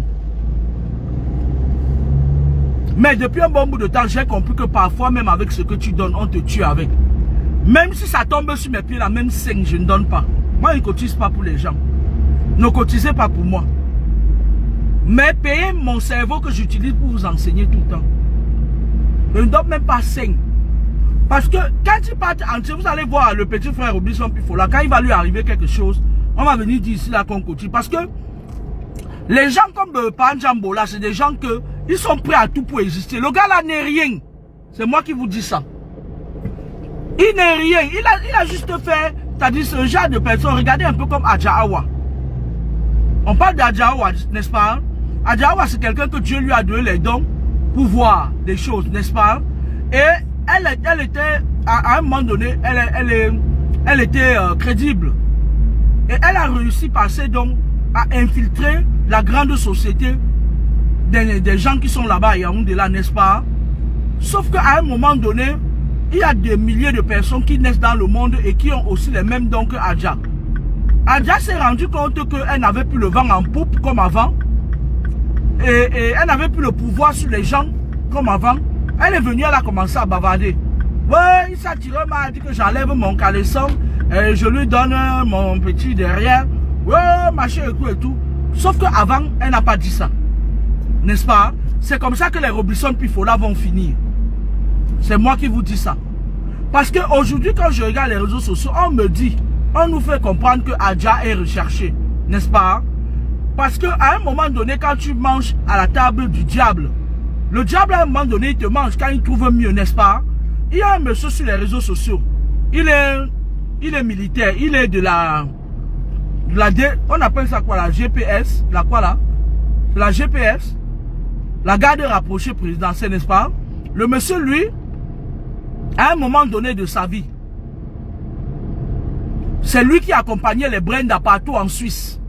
Mais depuis un bon bout de temps, j'ai compris que parfois, même avec ce que tu donnes, on te tue avec. Même si ça tombe sur mes pieds, la même 5, je ne donne pas. Moi, je ne cotise pas pour les gens. Ne cotisez pas pour moi. Mais payez mon cerveau que j'utilise pour vous enseigner tout le temps. Je ne donne même pas 5. Parce que quand il part entier, vous allez voir le petit frère Robinson Pifola, quand il va lui arriver quelque chose, on va venir dire ici la concouture. Parce que les gens comme Panjambo là, c'est des gens que ils sont prêts à tout pour exister. Le gars là n'est rien. C'est moi qui vous dis ça. Il n'est rien. Il a juste fait, c'est-à-dire ce genre de personnes. Regardez un peu comme Adjahawa. On parle d'Adjahawa, n'est-ce pas? Adjahawa, c'est quelqu'un que Dieu lui a donné les dons pour voir des choses, n'est-ce pas? Et elle était, à un moment donné, elle était crédible. Et elle a réussi par ses dons à infiltrer la grande société des gens qui sont là-bas à Yaoundé, là, n'est-ce pas? Sauf qu'à un moment donné, il y a des milliers de personnes qui naissent dans le monde et qui ont aussi les mêmes dons que Adja. Adja s'est rendu compte qu'elle n'avait plus le vent en poupe comme avant. Et elle n'avait plus le pouvoir sur les gens comme avant. Elle est venue, elle a commencé à bavarder. Ouais, il s'est tiré, m'a dit que j'enlève mon caleçon et je lui donne mon petit derrière. Ouais, machin et tout. Sauf qu'avant, elle n'a pas dit ça. N'est-ce pas? C'est comme ça que les Robinson Pifola vont finir. C'est moi qui vous dis ça. Parce qu'aujourd'hui, quand je regarde les réseaux sociaux, on me dit, on nous fait comprendre que Adja est recherché. N'est-ce pas? Parce qu'à un moment donné, quand tu manges à la table du diable, le diable à un moment donné, il te mange quand il trouve mieux, n'est-ce pas? Il y a un monsieur sur les réseaux sociaux. Il est militaire. Il est de la on appelle ça quoi, la GPS? La quoi là? La GPS? La garde rapprochée présidentielle, n'est-ce pas? Le monsieur, lui, à un moment donné de sa vie, c'est lui qui accompagnait les Brenda partout en Suisse.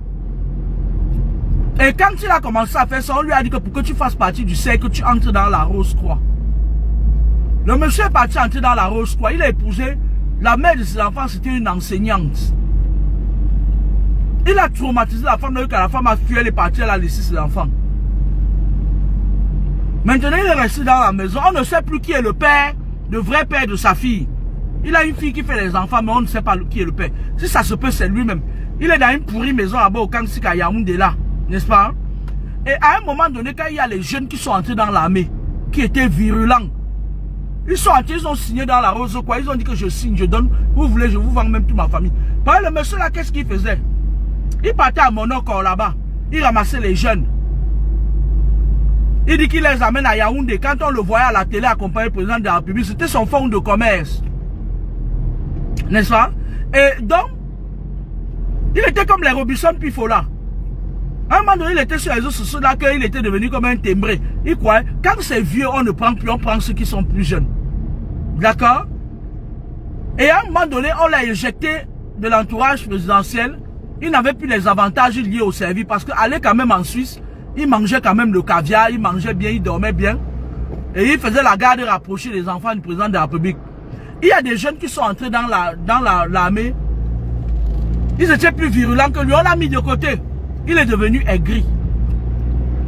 Et quand il a commencé à faire ça, on lui a dit que pour que tu fasses partie du cercle, tu entres dans la Rose-Croix. Le monsieur est parti entrer dans la Rose-Croix. Il a épousé la mère de ses enfants, c'était une enseignante. Il a traumatisé la femme, quand la femme a fui, elle est partie, elle a laissé ses enfants. Maintenant, il est resté dans la maison. On ne sait plus qui est le père, le vrai père de sa fille. Il a une fille qui fait les enfants, mais on ne sait pas qui est le père. Si ça se peut, c'est lui-même. Il est dans une pourrie maison là-bas au Kansik à Yaoundé là, n'est-ce pas? Et à un moment donné, quand il y a les jeunes qui sont entrés dans l'armée, qui étaient virulents, ils sont entrés, ils ont signé dans la Rose, quoi. Ils ont dit que je signe, je donne, vous voulez, je vous vends même toute ma famille. Par exemple, le monsieur là, qu'est-ce qu'il faisait? Il partait à Monaco là-bas, il ramassait les jeunes. Il dit qu'il les amène à Yaoundé. Quand on le voyait à la télé accompagné le président de la République, c'était son fonds de commerce. N'est-ce pas? Et donc, il était comme les Robinson Pifola. À un moment donné, il était sur les réseaux sociaux là, qu'il était devenu comme un timbré. Il croyait, quand c'est vieux, on ne prend plus, on prend ceux qui sont plus jeunes. D'accord? Et à un moment donné, on l'a éjecté de l'entourage présidentiel. Il n'avait plus les avantages liés au service parce qu'aller quand même en Suisse, il mangeait quand même le caviar, il mangeait bien, il dormait bien. Et il faisait la garde rapprochée des enfants du président de la République. Il y a des jeunes qui sont entrés dans l'armée. Ils étaient plus virulents que lui. On l'a mis de côté. Il est devenu aigri.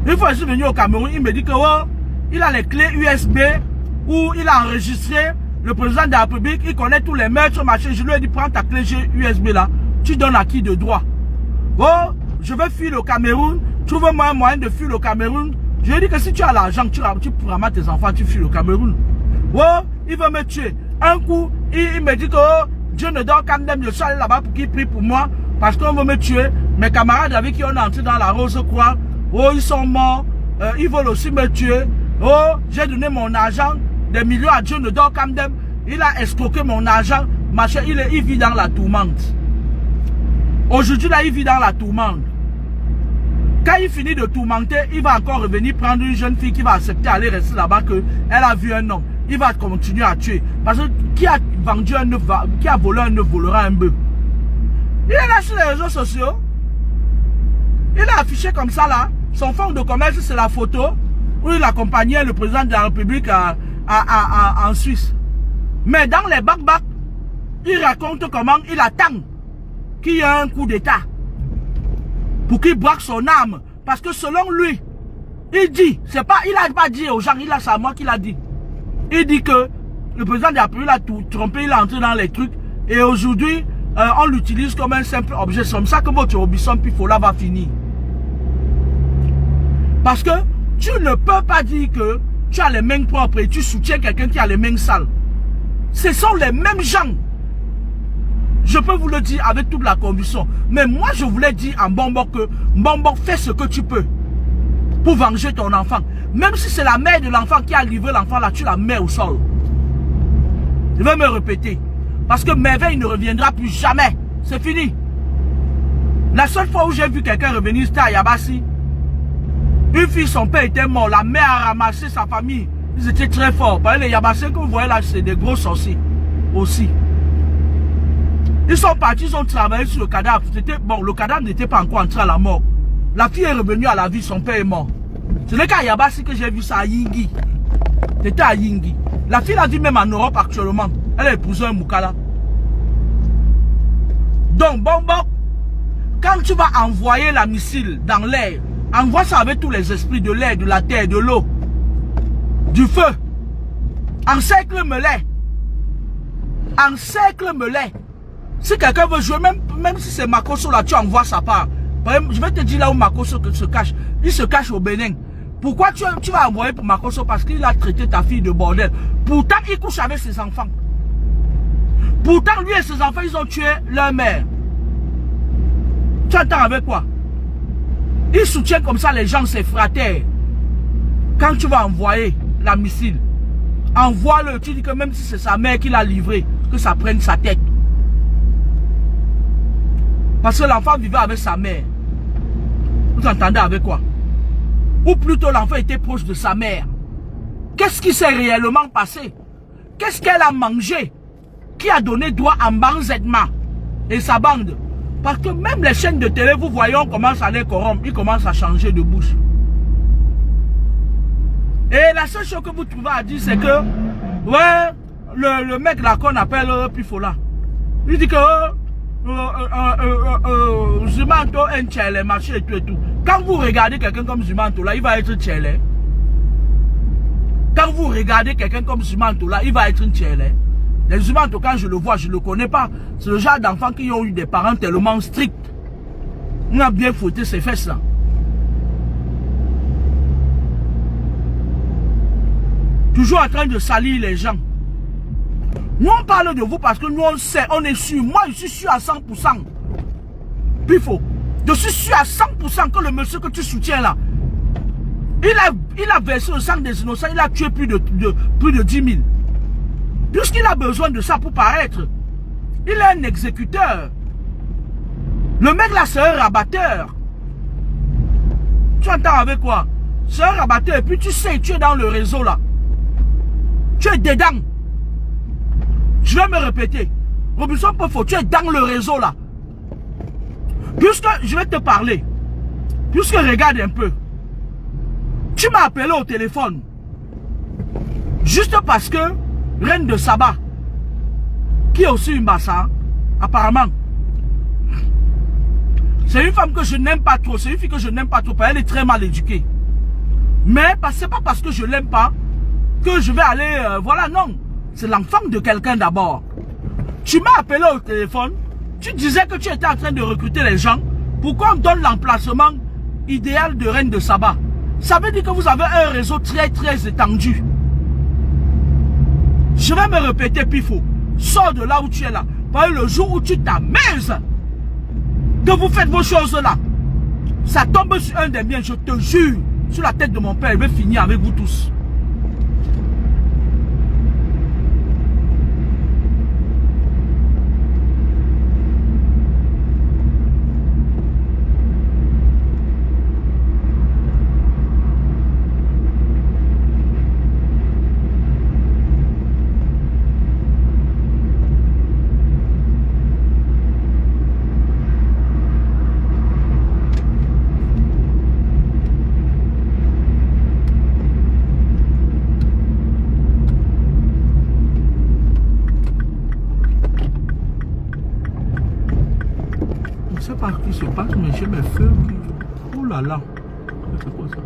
Une fois que je suis venu au Cameroun, il me dit que oh, il a les clés USB où il a enregistré le président de la République. Il connaît tous les maîtres, machin. Je lui ai dit, prends ta clé USB là. Tu donnes à qui de droit? Oh, je veux fuir le Cameroun. Trouve-moi un moyen de fuir le Cameroun. Je lui ai dit que si tu as l'argent, tu ramasses tes enfants, tu fuis le Cameroun. Oh, il veut me tuer. Un coup, il me dit que oh, Dieu ne dort quand même. Je suis allé là-bas pour qu'il prie pour moi. Parce qu'on veut me tuer. Mes camarades avec qui on est entré dans la Rose-Croix. Oh, ils sont morts. Ils veulent aussi me tuer. Oh, j'ai donné mon argent. Des millions à Dieu ne dort quand même. Il a escroqué mon argent. Machin, il vit dans la tourmente. Aujourd'hui, là, il vit dans la tourmente. Quand il finit de tourmenter, il va encore revenir prendre une jeune fille qui va accepter d'aller rester là-bas, qu'elle a vu un homme. Il va continuer à tuer. Parce que qui a vendu un œuf, qui a volé un œuf, volera un bœuf. Il est là sur les réseaux sociaux. Il a affiché comme ça là. Son fonds de commerce, c'est la photo où il accompagnait le président de la République en Suisse. Mais dans les bacs, il raconte comment il attend qu'il y ait un coup d'état pour qu'il braque son âme. Parce que selon lui, il dit, c'est pas, il n'a pas dit aux gens, c'est à moi qu'il a dit. Il dit que le président de la République a tout trompé, il est entré dans les trucs. Et aujourd'hui, on l'utilise comme un simple objet. C'est comme ça que votre Robinson Pifola va finir. Parce que tu ne peux pas dire que tu as les mains propres et tu soutiens quelqu'un qui a les mains sales. Ce sont les mêmes gens. Je peux vous le dire avec toute la conviction. Mais moi, je voulais dire à Mbongbok que Mbongbok, fais ce que tu peux pour venger ton enfant. Même si c'est la mère de l'enfant qui a livré l'enfant là, tu la mets au sol. Je vais me répéter. Parce que Merveille ne reviendra plus jamais. C'est fini. La seule fois où j'ai vu quelqu'un revenir, c'était à Yabassi. Une fille, son père était mort. La mère a ramassé sa famille. Ils étaient très forts. Parce que les Yabassés que vous voyez là, c'est des gros sorciers. Aussi. Ils sont partis, ils ont travaillé sur le cadavre. Bon, le cadavre n'était pas encore entré à la mort. La fille est revenue à la vie, son père est mort. Ce n'est qu'à Yabassi que j'ai vu ça à Yingui. C'était à Yingui. La fille la vit même en Europe actuellement. Elle a épousé un Moukala. Donc, bon, quand tu vas envoyer la missile dans l'air, envoie ça avec tous les esprits de l'air, de la terre, de l'eau, du feu. Encercle-me-les. Encercle-me-les. Si quelqu'un veut jouer, même si c'est Makosso là, tu envoies sa part. Par exemple, je vais te dire là où Makosso se cache. Il se cache au Bénin. Pourquoi tu vas envoyer pour Makosso? Parce qu'il a traité ta fille de bordel. Pourtant, il couche avec ses enfants. Pourtant, lui et ses enfants, ils ont tué leur mère. Tu entends avec quoi? Il soutient comme ça les gens, ses fraternes. Quand tu vas envoyer la missile, envoie-le. Tu dis que même si c'est sa mère qui l'a livré, que ça prenne sa tête. Parce que l'enfant vivait avec sa mère. Vous entendez avec quoi? Ou plutôt l'enfant était proche de sa mère. Qu'est-ce qui s'est réellement passé? Qu'est-ce qu'elle a mangé qui a donné droit à Mbanzedma et sa bande? Parce que même les chaînes de télé, vous voyez, on commence à les corrompre. Ils commencent à changer de bouche. Et la seule chose que vous trouvez à dire, c'est que ouais, le mec là qu'on appelle Pifola, il dit que Zumanto un tchèle, marché et tout et tout. Quand vous regardez quelqu'un comme Zumanto là, il va être tchèle. Quand vous regardez quelqu'un comme Zumanto là, il va être un tchèle. Les Zumanto, quand je le vois, je ne le connais pas. C'est le genre d'enfants qui ont eu des parents tellement stricts. On a bien fouetté ses fesses là. Toujours en train de salir les gens. Nous on parle de vous parce que nous on sait, on est sûr. Moi je suis sûr à 100%. Pifo. Je suis sûr à 100% que le monsieur que tu soutiens là, il a versé le sang des innocents, il a tué plus de 10 000. Puisqu'il a besoin de ça pour paraître. Il est un exécuteur. Le mec là c'est un rabatteur. Tu entends avec quoi? C'est un rabatteur et puis tu sais, tu es dans le réseau là. Tu es dedans. Je vais me répéter. Robinson Pofo, tu es dans le réseau là. Puisque je vais te parler. Puisque regarde un peu. Tu m'as appelé au téléphone. Juste parce que Reine de Saba, qui est aussi une bassa, apparemment. C'est une femme que je n'aime pas trop. C'est une fille que je n'aime pas trop. Elle est très mal éduquée. Mais c'est pas parce que je l'aime pas que je vais aller... voilà, non. C'est l'enfant de quelqu'un d'abord. Tu m'as appelé au téléphone. Tu disais que tu étais en train de recruter les gens pour qu'on donne l'emplacement idéal de Reine de Saba. Ça veut dire que vous avez un réseau très très étendu. Je vais me répéter, Pifo. Sors de là où tu es là. Parce que le jour où tu t'amuses, que vous faites vos choses là, ça tombe sur un des miens, je te jure, sur la tête de mon père, il va finir avec vous tous. Je sais pas ce qui se passe, mais j'ai mes feux qui... Oh là là. C'est quoi ça?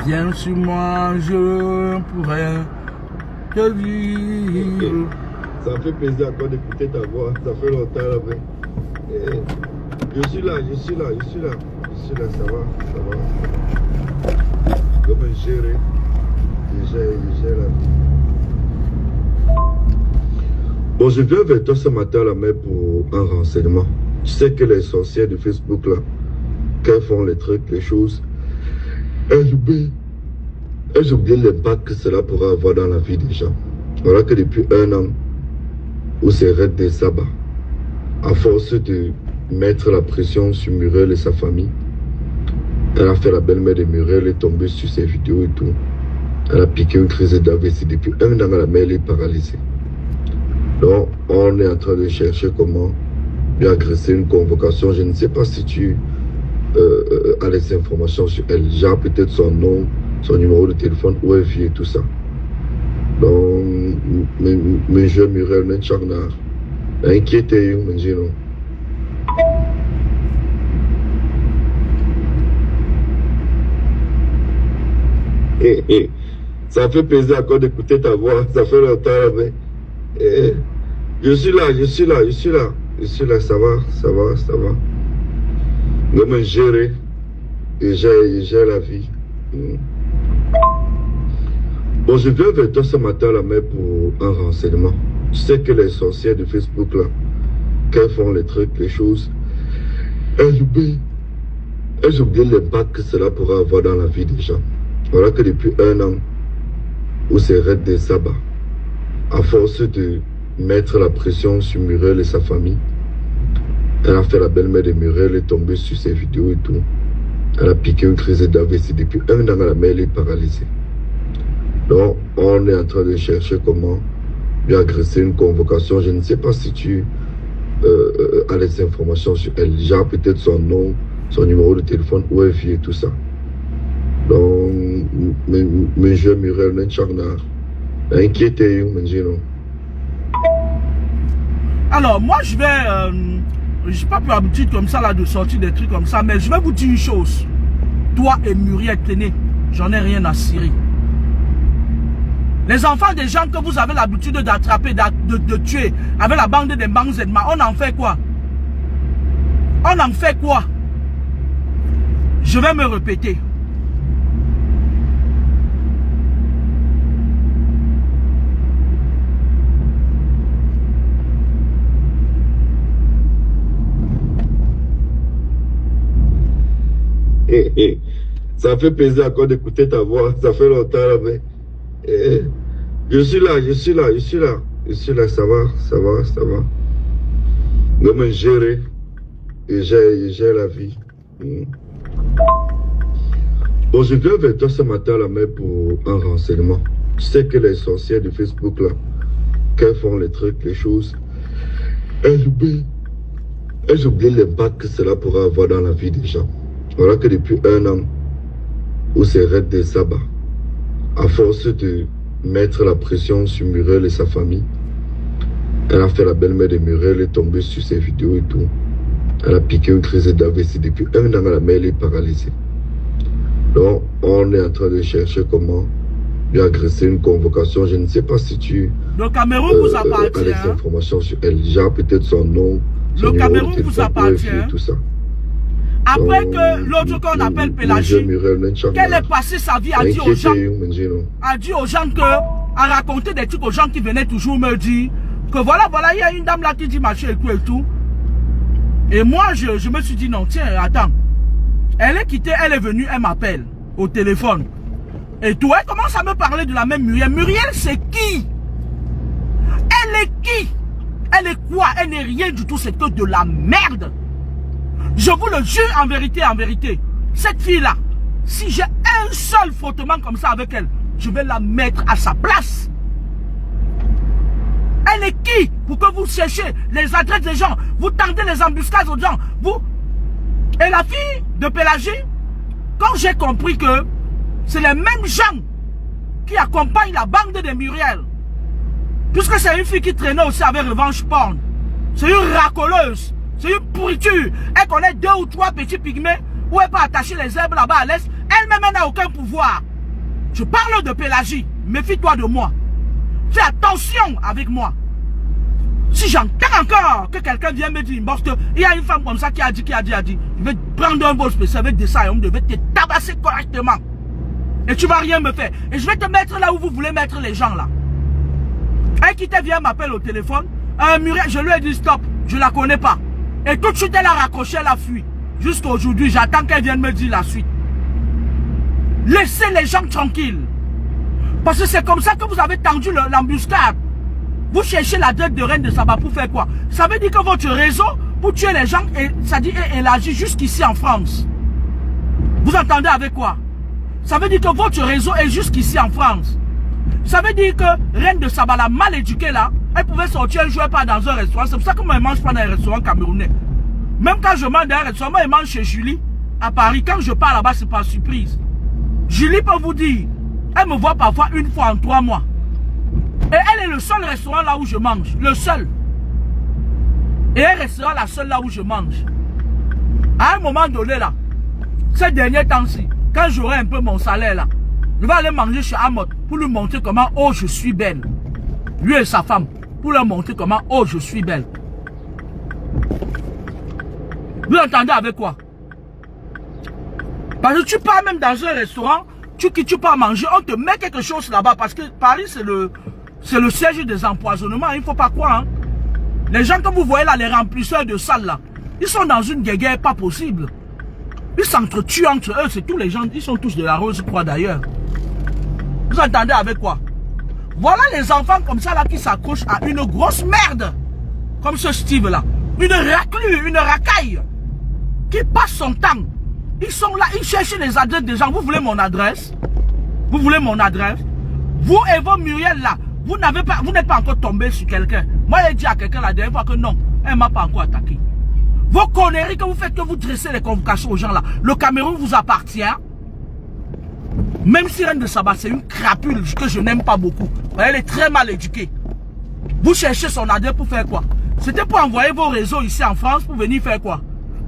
Viens sur moi, je pourrais te vivre. Ça fait plaisir encore d'écouter ta voix. Ça fait longtemps là. Mais... Je suis là, je suis là, je suis là. Je suis là, ça va, ça va. Comment gérer? Je gère la vie. Bon, je viens vers toi ce matin là, mais pour un renseignement. Tu sais que les sorcières de Facebook là, qu'elles font les trucs, les choses, elles oublient l'impact que cela pourra avoir dans la vie des gens. Voilà que depuis un an, où c'est Red des sabbats, à force de mettre la pression sur Muriel et sa famille, elle a fait la belle-mère de Muriel, elle est tombée sur ses vidéos et tout. Elle a piqué une crise d'AVC. Depuis un an, la mère elle est paralysée. Donc, on est en train de chercher comment lui agresser une convocation. Je ne sais pas si tu as les informations sur elle. Genre peut-être son nom, son numéro de téléphone, où elle vit et tout ça. Donc, mes jeunes Muriel, mes chagna, inquiétez, mes jeunes. Ça fait plaisir encore d'écouter ta voix. Ça fait longtemps, mais je suis là, je suis là, je suis là. Je suis là, ça va, ça va, ça va. Je me gérer et j'ai la vie. Bon, je viens vers toi ce matin là, mais pour un renseignement. Tu sais que les sorcières de Facebook là, qu'elles font les trucs, les choses, elles oublient l'impact que cela pourra avoir dans la vie des gens. Voilà que depuis un an, où c'est Red des sabbats, à force de mettre la pression sur Muriel et sa famille, elle a fait la belle-mère de Muriel, elle est tombée sur ses vidéos et tout. Elle a piqué une crise d'AVC. Depuis un an, la mère elle est paralysée. Donc, on est en train de chercher comment lui agresser une convocation. Je ne sais pas si tu as les informations sur elle. Genre peut-être son nom, son numéro de téléphone, où elle vit et tout ça. Donc, mes jeunes Muriel, mes chagna, inquiétez, mes jeunes. Alors, moi, je vais... je n'ai pas pour habitude comme ça là de sortir des trucs comme ça, mais je vais vous dire une chose. Toi et Muriel, tenez, j'en ai rien à cirer. Les enfants des gens que vous avez l'habitude d'attraper, de tuer avec la bande des Bangzedma, on en fait quoi? On en fait quoi? Je vais me répéter. Ça fait plaisir encore d'écouter ta voix. Ça fait longtemps là, mais je suis là, je suis là, je suis là. Je suis là, ça va, ça va, ça va. Je me gérer et j'ai la vie. Bon, je viens vers toi ce matin là, mais pour un renseignement. Tu sais que les sorcières de Facebook là, qu'elles font les trucs, les choses, elles oublient l'impact que cela pourra avoir dans la vie des gens. Voilà que depuis un an, où c'est Red des sabbats, à force de mettre la pression sur Muriel et sa famille, elle a fait la belle-mère de Muriel, elle est tombée sur ses vidéos et tout. Elle a piqué une crise d'AVC. Depuis un an, la mère elle est paralysée. Donc, on est en train de chercher comment lui agresser une convocation. Je ne sais pas si tu le Cameroun vous appartient. As les informations sur elle. Genre peut-être son nom, son le Cameroun vous appartient. Tout ça. Après que l'autre qu'on appelle Pélagie, qu'elle ait passé sa vie à dire aux gens que, à raconter des trucs aux gens qui venaient toujours me dire que voilà, il y a une dame là qui dit machin et tout. Et moi, je me suis dit non, tiens, attends. Elle est quittée, elle est venue, elle m'appelle au téléphone. Et tout, elle commence à me parler de la même Muriel. Muriel, c'est qui? Elle est qui? Elle est quoi? Elle n'est rien du tout, c'est que de la merde. Je vous le jure en vérité, cette fille-là, si j'ai un seul frottement comme ça avec elle, je vais la mettre à sa place. Elle est qui? Pour que vous cherchiez les adresses des gens, vous tendez les embuscades aux gens, vous... Et la fille de Pélagie, quand j'ai compris que c'est les mêmes gens qui accompagnent la bande de Muriel, puisque c'est une fille qui traînait aussi avec Revanche Porn, c'est une racoleuse. C'est une pourriture. Elle connaît 2 ou 3 petits pygmées où elle peut attacher les herbes là-bas à l'est. Elle-même n'a aucun pouvoir. Je parle de Pélagie. Méfie-toi de moi. Fais attention avec moi. Si j'entends encore que quelqu'un vient me dire, parce qu'il y a une femme comme ça qui a dit, je vais prendre un vol spécial avec des sacs et on devait te tabasser correctement. Et tu vas rien me faire. Et je vais te mettre là où vous voulez mettre les gens là. Un qui te vient m'appelle au téléphone. Muriel, je lui ai dit stop, je la connais pas. Et tout de suite elle a raccroché, elle a fui. Jusqu'à aujourd'hui, j'attends qu'elle vienne me dire la suite. Laissez les gens tranquilles. Parce que c'est comme ça que vous avez tendu l'embuscade. Vous cherchez la dette de Reine de Saba pour faire quoi? Ça veut dire que votre réseau, pour tuer les gens, ça dit est élargi jusqu'ici en France. Vous entendez avec quoi? Ça veut dire que votre réseau est jusqu'ici en France. Ça veut dire que Reine de Saba, la mal éduquée là, elle pouvait sortir un jour pas dans un restaurant. C'est pour ça que moi je mange pas dans un restaurant camerounais. Même quand je mange dans un restaurant, moi je mange chez Julie à Paris. Quand je pars là-bas, c'est pas surprise. Julie peut vous dire, elle me voit parfois une fois en 3 mois. Et elle est le seul restaurant là où je mange. Le seul. Et elle restera la seule là où je mange. À un moment donné là, ces derniers temps-ci, quand j'aurai un peu mon salaire là, je vais aller manger chez Amot pour lui montrer comment, oh je suis belle. Lui et sa femme, pour leur montrer comment, oh je suis belle. Vous entendez avec quoi? Parce que tu pars même dans un restaurant, tu pars manger, on te met quelque chose là-bas. Parce que Paris c'est le siège des empoisonnements, il ne faut pas croire. Hein. Les gens que vous voyez là, les remplisseurs de salles là, ils sont dans une guerre pas possible. Ils s'entretuent entre eux, c'est tous les gens, ils sont tous de la Rose Croix d'ailleurs. Vous entendez avec quoi? Voilà les enfants comme ça là qui s'accrochent à une grosse merde. Comme ce Steve là. Une raclure, une racaille. Qui passe son temps. Ils sont là, ils cherchent les adresses des gens. Vous voulez mon adresse? Vous voulez mon adresse? Vous et vos Muriel là, vous n'êtes pas encore tombé sur quelqu'un. Moi j'ai dit à quelqu'un la dernière fois que non, elle ne m'a pas encore attaqué. Vos conneries que vous faites, que vous dressez les convocations aux gens là, le Cameroun vous appartient. Même si Reine de Saba, c'est une crapule que je n'aime pas beaucoup. Elle est très mal éduquée. Vous cherchez son adresse pour faire quoi? C'était pour envoyer vos réseaux ici en France pour venir faire quoi?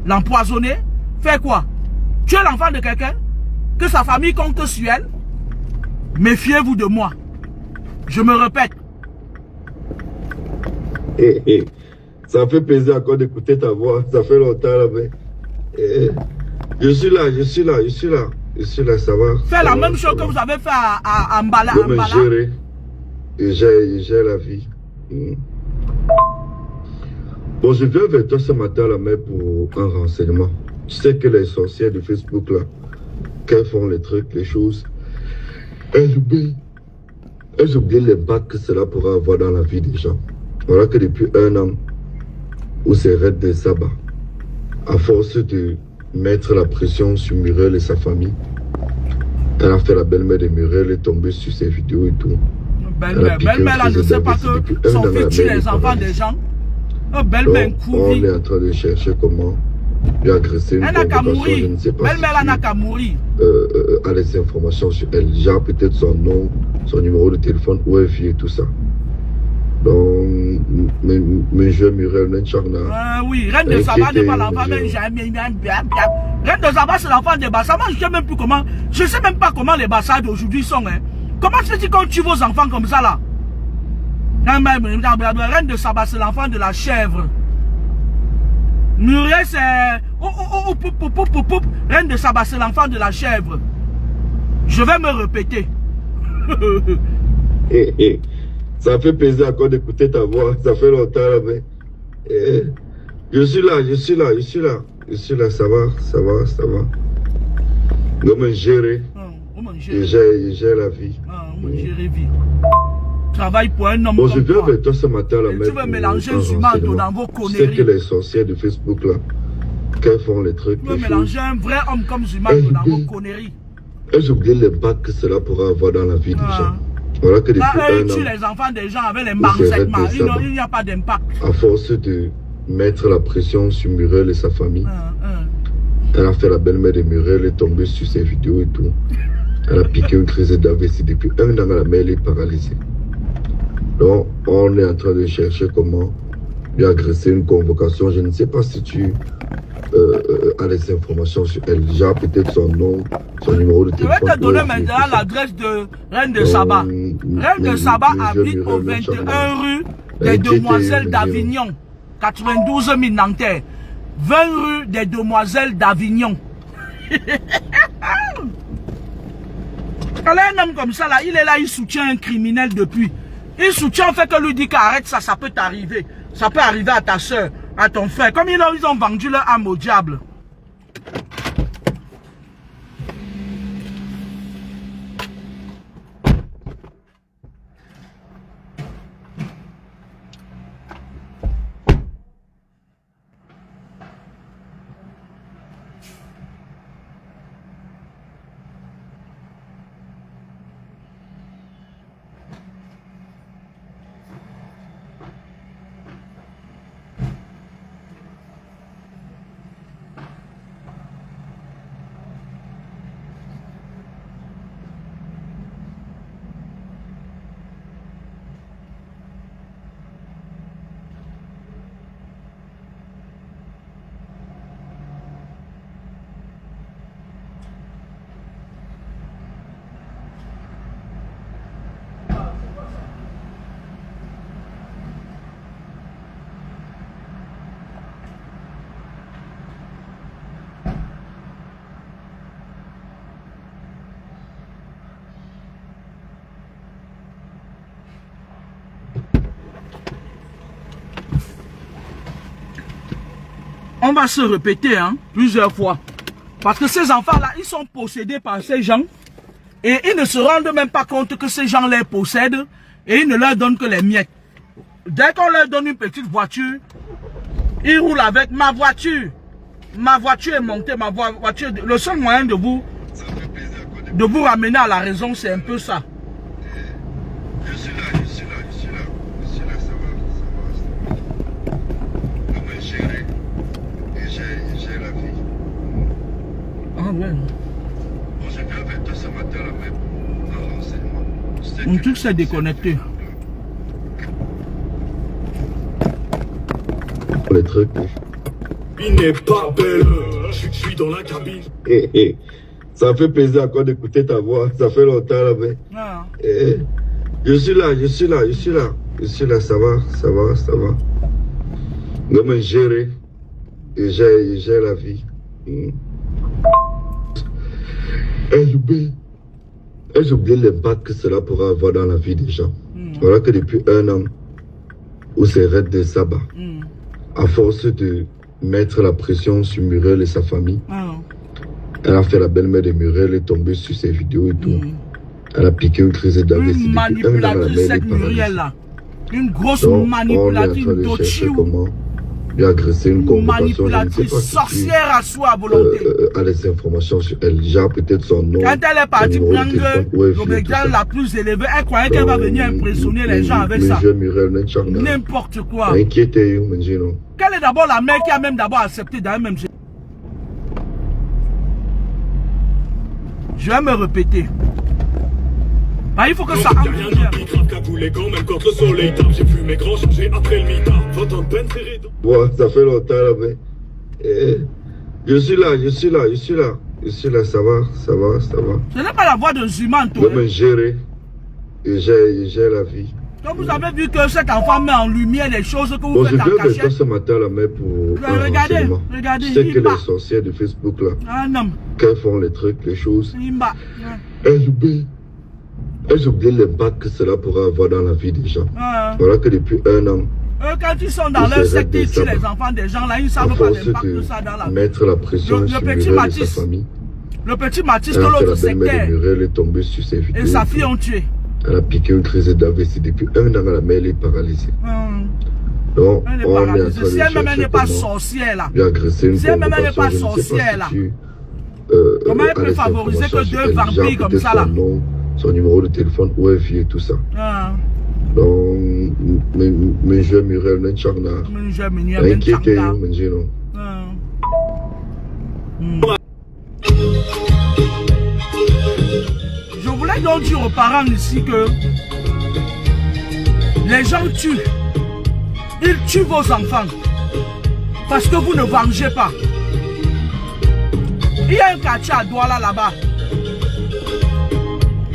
L'empoisonner? Faire quoi? Tuer l'enfant de quelqu'un? Que sa famille compte sur elle? Méfiez-vous de moi. Je me répète. Ça fait plaisir encore d'écouter ta voix. Ça fait longtemps là, mais... je suis là, ça va. Fais la même chose que vous avez fait à Mbala. Je me gérer. Et j'ai la vie. Bon, je viens vers toi ce matin là, mais pour un renseignement. Tu sais que les sorcières de Facebook là, qu'elles font les trucs, les choses, elles oublient les bacs que cela pourra avoir dans la vie des gens. Voilà que depuis 1 an, où c'est Reine de Saba, à force de mettre la pression sur Muriel et sa famille, elle a fait la belle-mère de Muriel, elle est tombée sur ses vidéos et tout. Belle-mère, elle ne sait pas que son fils tue les enfants des gens. Belle-mère on est en train de chercher comment lui agresser une convocation, je ne sais pas. Belle-mère, elle n'a qu'à mourir. A les informations sur elle, genre peut-être son nom, son numéro de téléphone, où elle vit et tout ça. Donc, mais je Muriel Nenchagna. Oui, Reine de Saba n'est pas l'enfant, mais jamais. Reine de Saba, c'est l'enfant des Bassa. Moi, je sais même plus comment. Je sais même pas comment les Bassa d'aujourd'hui sont. Hein. Comment se fait-il qu'on tue vos enfants comme ça là? Reine de Saba, c'est l'enfant de la chèvre. Muriel, c'est... Reine de Saba, c'est l'enfant de la chèvre. Je vais me répéter. Ça fait plaisir encore d'écouter ta voix. Ça fait longtemps là, mais... je suis là, ça va. Je me gérer. J'ai la vie. Gérer vie. Travaille pour un homme. Bon, je viens avec toi ce matin là, mais tu veux mélanger humain dans vos conneries. Tu sais que les sorcières de Facebook là, qu'elles font les trucs. Tu veux mélanger un vrai homme comme humain dans vos conneries. Elles oublient les bacs que cela pourra avoir dans la vie des gens. Voilà que depuis un an, tu les enfants des gens avec les marsettements. Il n'y a pas d'impact. À force de mettre la pression sur Muriel et sa famille, elle a fait la belle-mère de Muriel, elle est tombée sur ses vidéos et tout. Elle a piqué une crise d'AVC. Depuis 1 an, la mère est paralysée. Donc, on est en train de chercher comment lui agresser une convocation. Je ne sais pas si tu as les informations sur elle. Genre peut-être son nom, son numéro de Je téléphone. vais te donner maintenant l'adresse de Reine de Saba. Reine de Saba habite au 21 rue des Demoiselles d'Avignon, 92 000 Nanterre. 20 rue des Demoiselles d'Avignon. Alors un homme comme ça, là, il est là, il soutient un criminel depuis. Il soutient en fait que lui dit qu'arrête ça, ça peut t'arriver. Ça peut arriver à ta soeur, à ton frère. Comme ils ont vendu leur âme au diable. On va se répéter plusieurs fois. Parce que ces enfants-là, ils sont possédés par ces gens. Et ils ne se rendent même pas compte que ces gens les possèdent. Et ils ne leur donnent que les miettes. Dès qu'on leur donne une petite voiture, ils roulent avec ma voiture. Ma voiture est montée, ma voiture. Le seul moyen de vous ramener à la raison, c'est un peu ça. Je suis là, ça va. Maman chérie, j'ai la vie. Ah ouais. Bon, j'ai bien avec toi ce matin là, mais pour un renseignement. Mon truc s'est déconnecté. Les trucs. Il n'est pas belle, je suis dans la cabine. Ça fait plaisir encore d'écouter ta voix. Ça fait longtemps là, mais. Ah. Je suis là, ça va. Je me gérer et j'ai la vie. Ai-je oublié l'impact que cela pourra avoir dans la vie des gens? Voilà que depuis un an, où c'est Reine de Saba, à force de mettre la pression sur Muriel et sa famille, elle a fait la belle-mère de Muriel, elle est tombée sur ses vidéos et tout. Elle a piqué une crise d'AVC. Une manipulatrice, cette Muriel-là. Une grosse manipulatrice, une dochiou. Lui a agressé une convocation. Manipulatrice, sorcière à soi à volonté. A les informations sur elle. Genre peut-être son nom. Quand elle est partie prendre l'obédience la plus élevée, elle croyait qu'elle va venir impressionner les gens avec ça. N'importe quoi. Inquiétez, Quelle est d'abord la mère qui a même d'abord accepté dans même. Je vais me répéter. Ah, il faut que ça aille bien. Grave cagoulé quand même quand le soleil tape. J'ai vu mes grands changer après le mitard. 20 ans de peine serré. Ouais, ça fait longtemps là, mais. Je suis là, ça va. Ce n'est pas la voix de Zuman, toi. Je me gérer et j'ai la vie. Donc vous avez vu que cet enfant met en lumière les choses que vous faites en cachette. Je viens de ce matin là, mais pour regardez, je sais que les sorcières de Facebook là, qu'elles font les trucs, les choses. Ai-je oublié l'impact que cela pourra avoir dans la vie des gens? Voilà que depuis un an, quand ils sont dans leur secte, ils tuent les enfants des gens là, ils ne savent pas l'impact de ça dans la vie. Mettre la pression sur Muriel et sa famille. Le petit Mathis de l'autre secteur. Muriel est tombée sur ses vidéos. Et sa fille ont tué. Elle a piqué une crise d'AVC depuis un an, la mère elle est paralysée. Donc, elle est paralysée. Si elle-même n'est pas sorcière là. Si elle-même n'est pas sorcière là. Comment elle peut favoriser que deux vampires comme ça là? Son numéro de téléphone, où elle vit et tout ça. Donc, mais je Muriel, Nenchagna. Inquiété, non. Je voulais donc dire aux parents ici que les gens tuent. Ils tuent vos enfants. Parce que vous ne vengez pas. Il y a un quartier à Douala là-bas.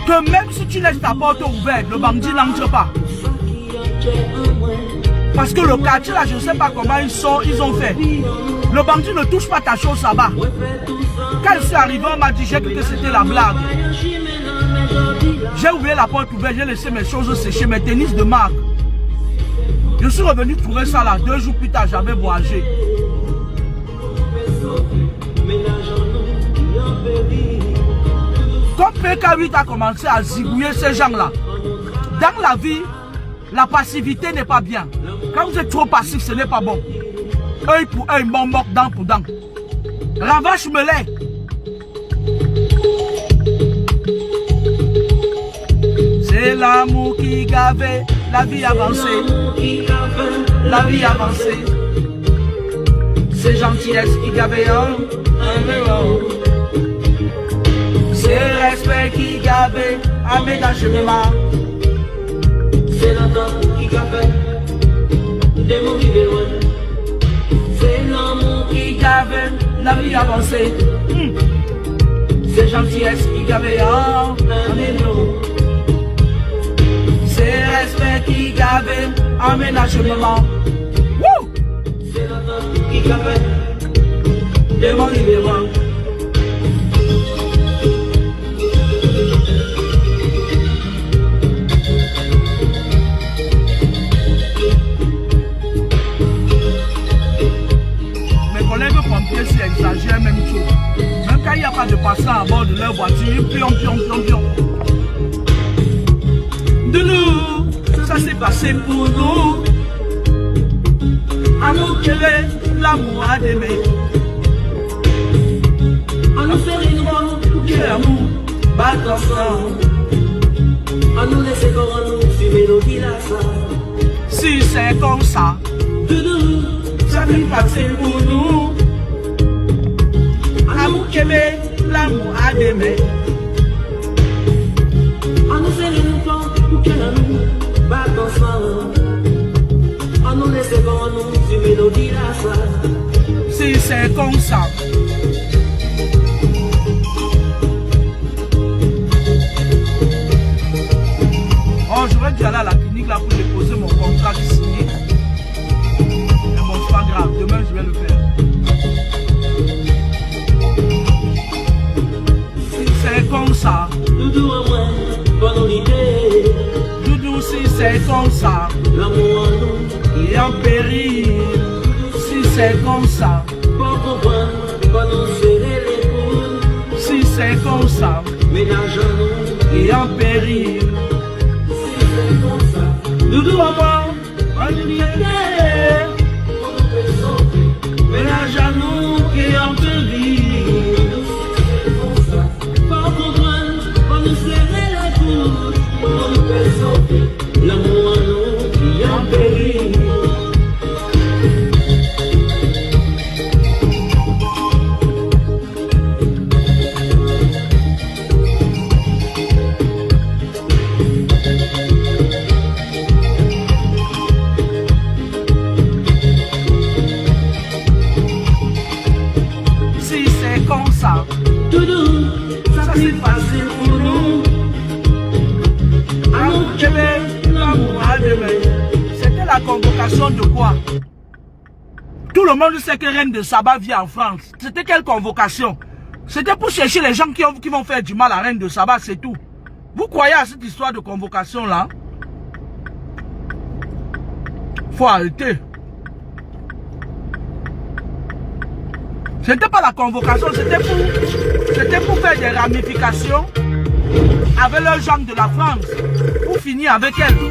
que même si tu laisses ta porte ouverte, le bandit n'entre pas. Parce que le quartier là, je ne sais pas comment ils ont fait. Le bandit ne touche pas ta chose là-bas. Quand je suis arrivé, on m'a dit que c'était la blague. J'ai ouvert la porte ouverte, j'ai laissé mes choses sécher, mes tennis de marque. Je suis revenu trouver ça là. 2 jours plus tard, j'avais voyagé. Comme PK8 a commencé à zigouiller ces gens-là, dans la vie, la passivité n'est pas bien. Quand vous êtes trop passif, ce n'est pas bon. Œil pour œil, mort, dent pour dent. Ravage-me-les. C'est l'amour qui gavait la vie avancée. La vie avancée. C'est gentillesse qui gavait un mélange. C'est respect qui gavait aménagement. C'est l'amour qui gavait des mots qui loin. C'est l'amour qui gavait la vie avancée. C'est gentillesse qui gavait un mélange. C'est respect qui gavait aménagement. C'est l'amour qui gavait des mots qui loin. Exagère même tout. Même quand il n'y a pas de passant à bord de leur voiture, pion. De nous, ça s'est passé pour nous. À nous quérer l'amour à d'aimer. À nous faire une voix pour que l'amour batte ensemble. À nous laisser comme nous sur mélodie là ça. Si c'est comme ça, de nous, ça s'est passé pour nous. Amour qu'aimer, l'amour à d'aimer. On nous fait les moutons pour que l'amour batte ensemble. On nous laisse comme nous sur mélodie la salle. Si c'est comme ça. Oh, j'aurais dû aller à la clinique là pour déposer mon contrat signé. Mais bon, c'est pas grave, demain je vais le faire. C'est comme ça. Doudou à moi, bonne idée. Doudou si c'est comme ça. L'amour en nous est en péril. Si c'est comme ça. Pour comprendre, quand nous serrer les coudes. Si c'est comme ça. Ménage en nous est en péril. Si c'est comme ça. Doudou à moi, bonne idée. Ménage à nous qui est en péril. L'amour à nous qui en péril. Si c'est comme ça, tout doux, ça s'est passé pour nous. C'était la convocation de quoi? Tout le monde sait que Reine de Saba vit en France. C'était quelle convocation? C'était pour chercher les gens qui vont faire du mal à Reine de Saba, c'est tout. Vous croyez à cette histoire de convocation là? Faut arrêter. C'était pas la convocation, c'était pour faire des ramifications avec leurs gens de la France, pour finir avec elle.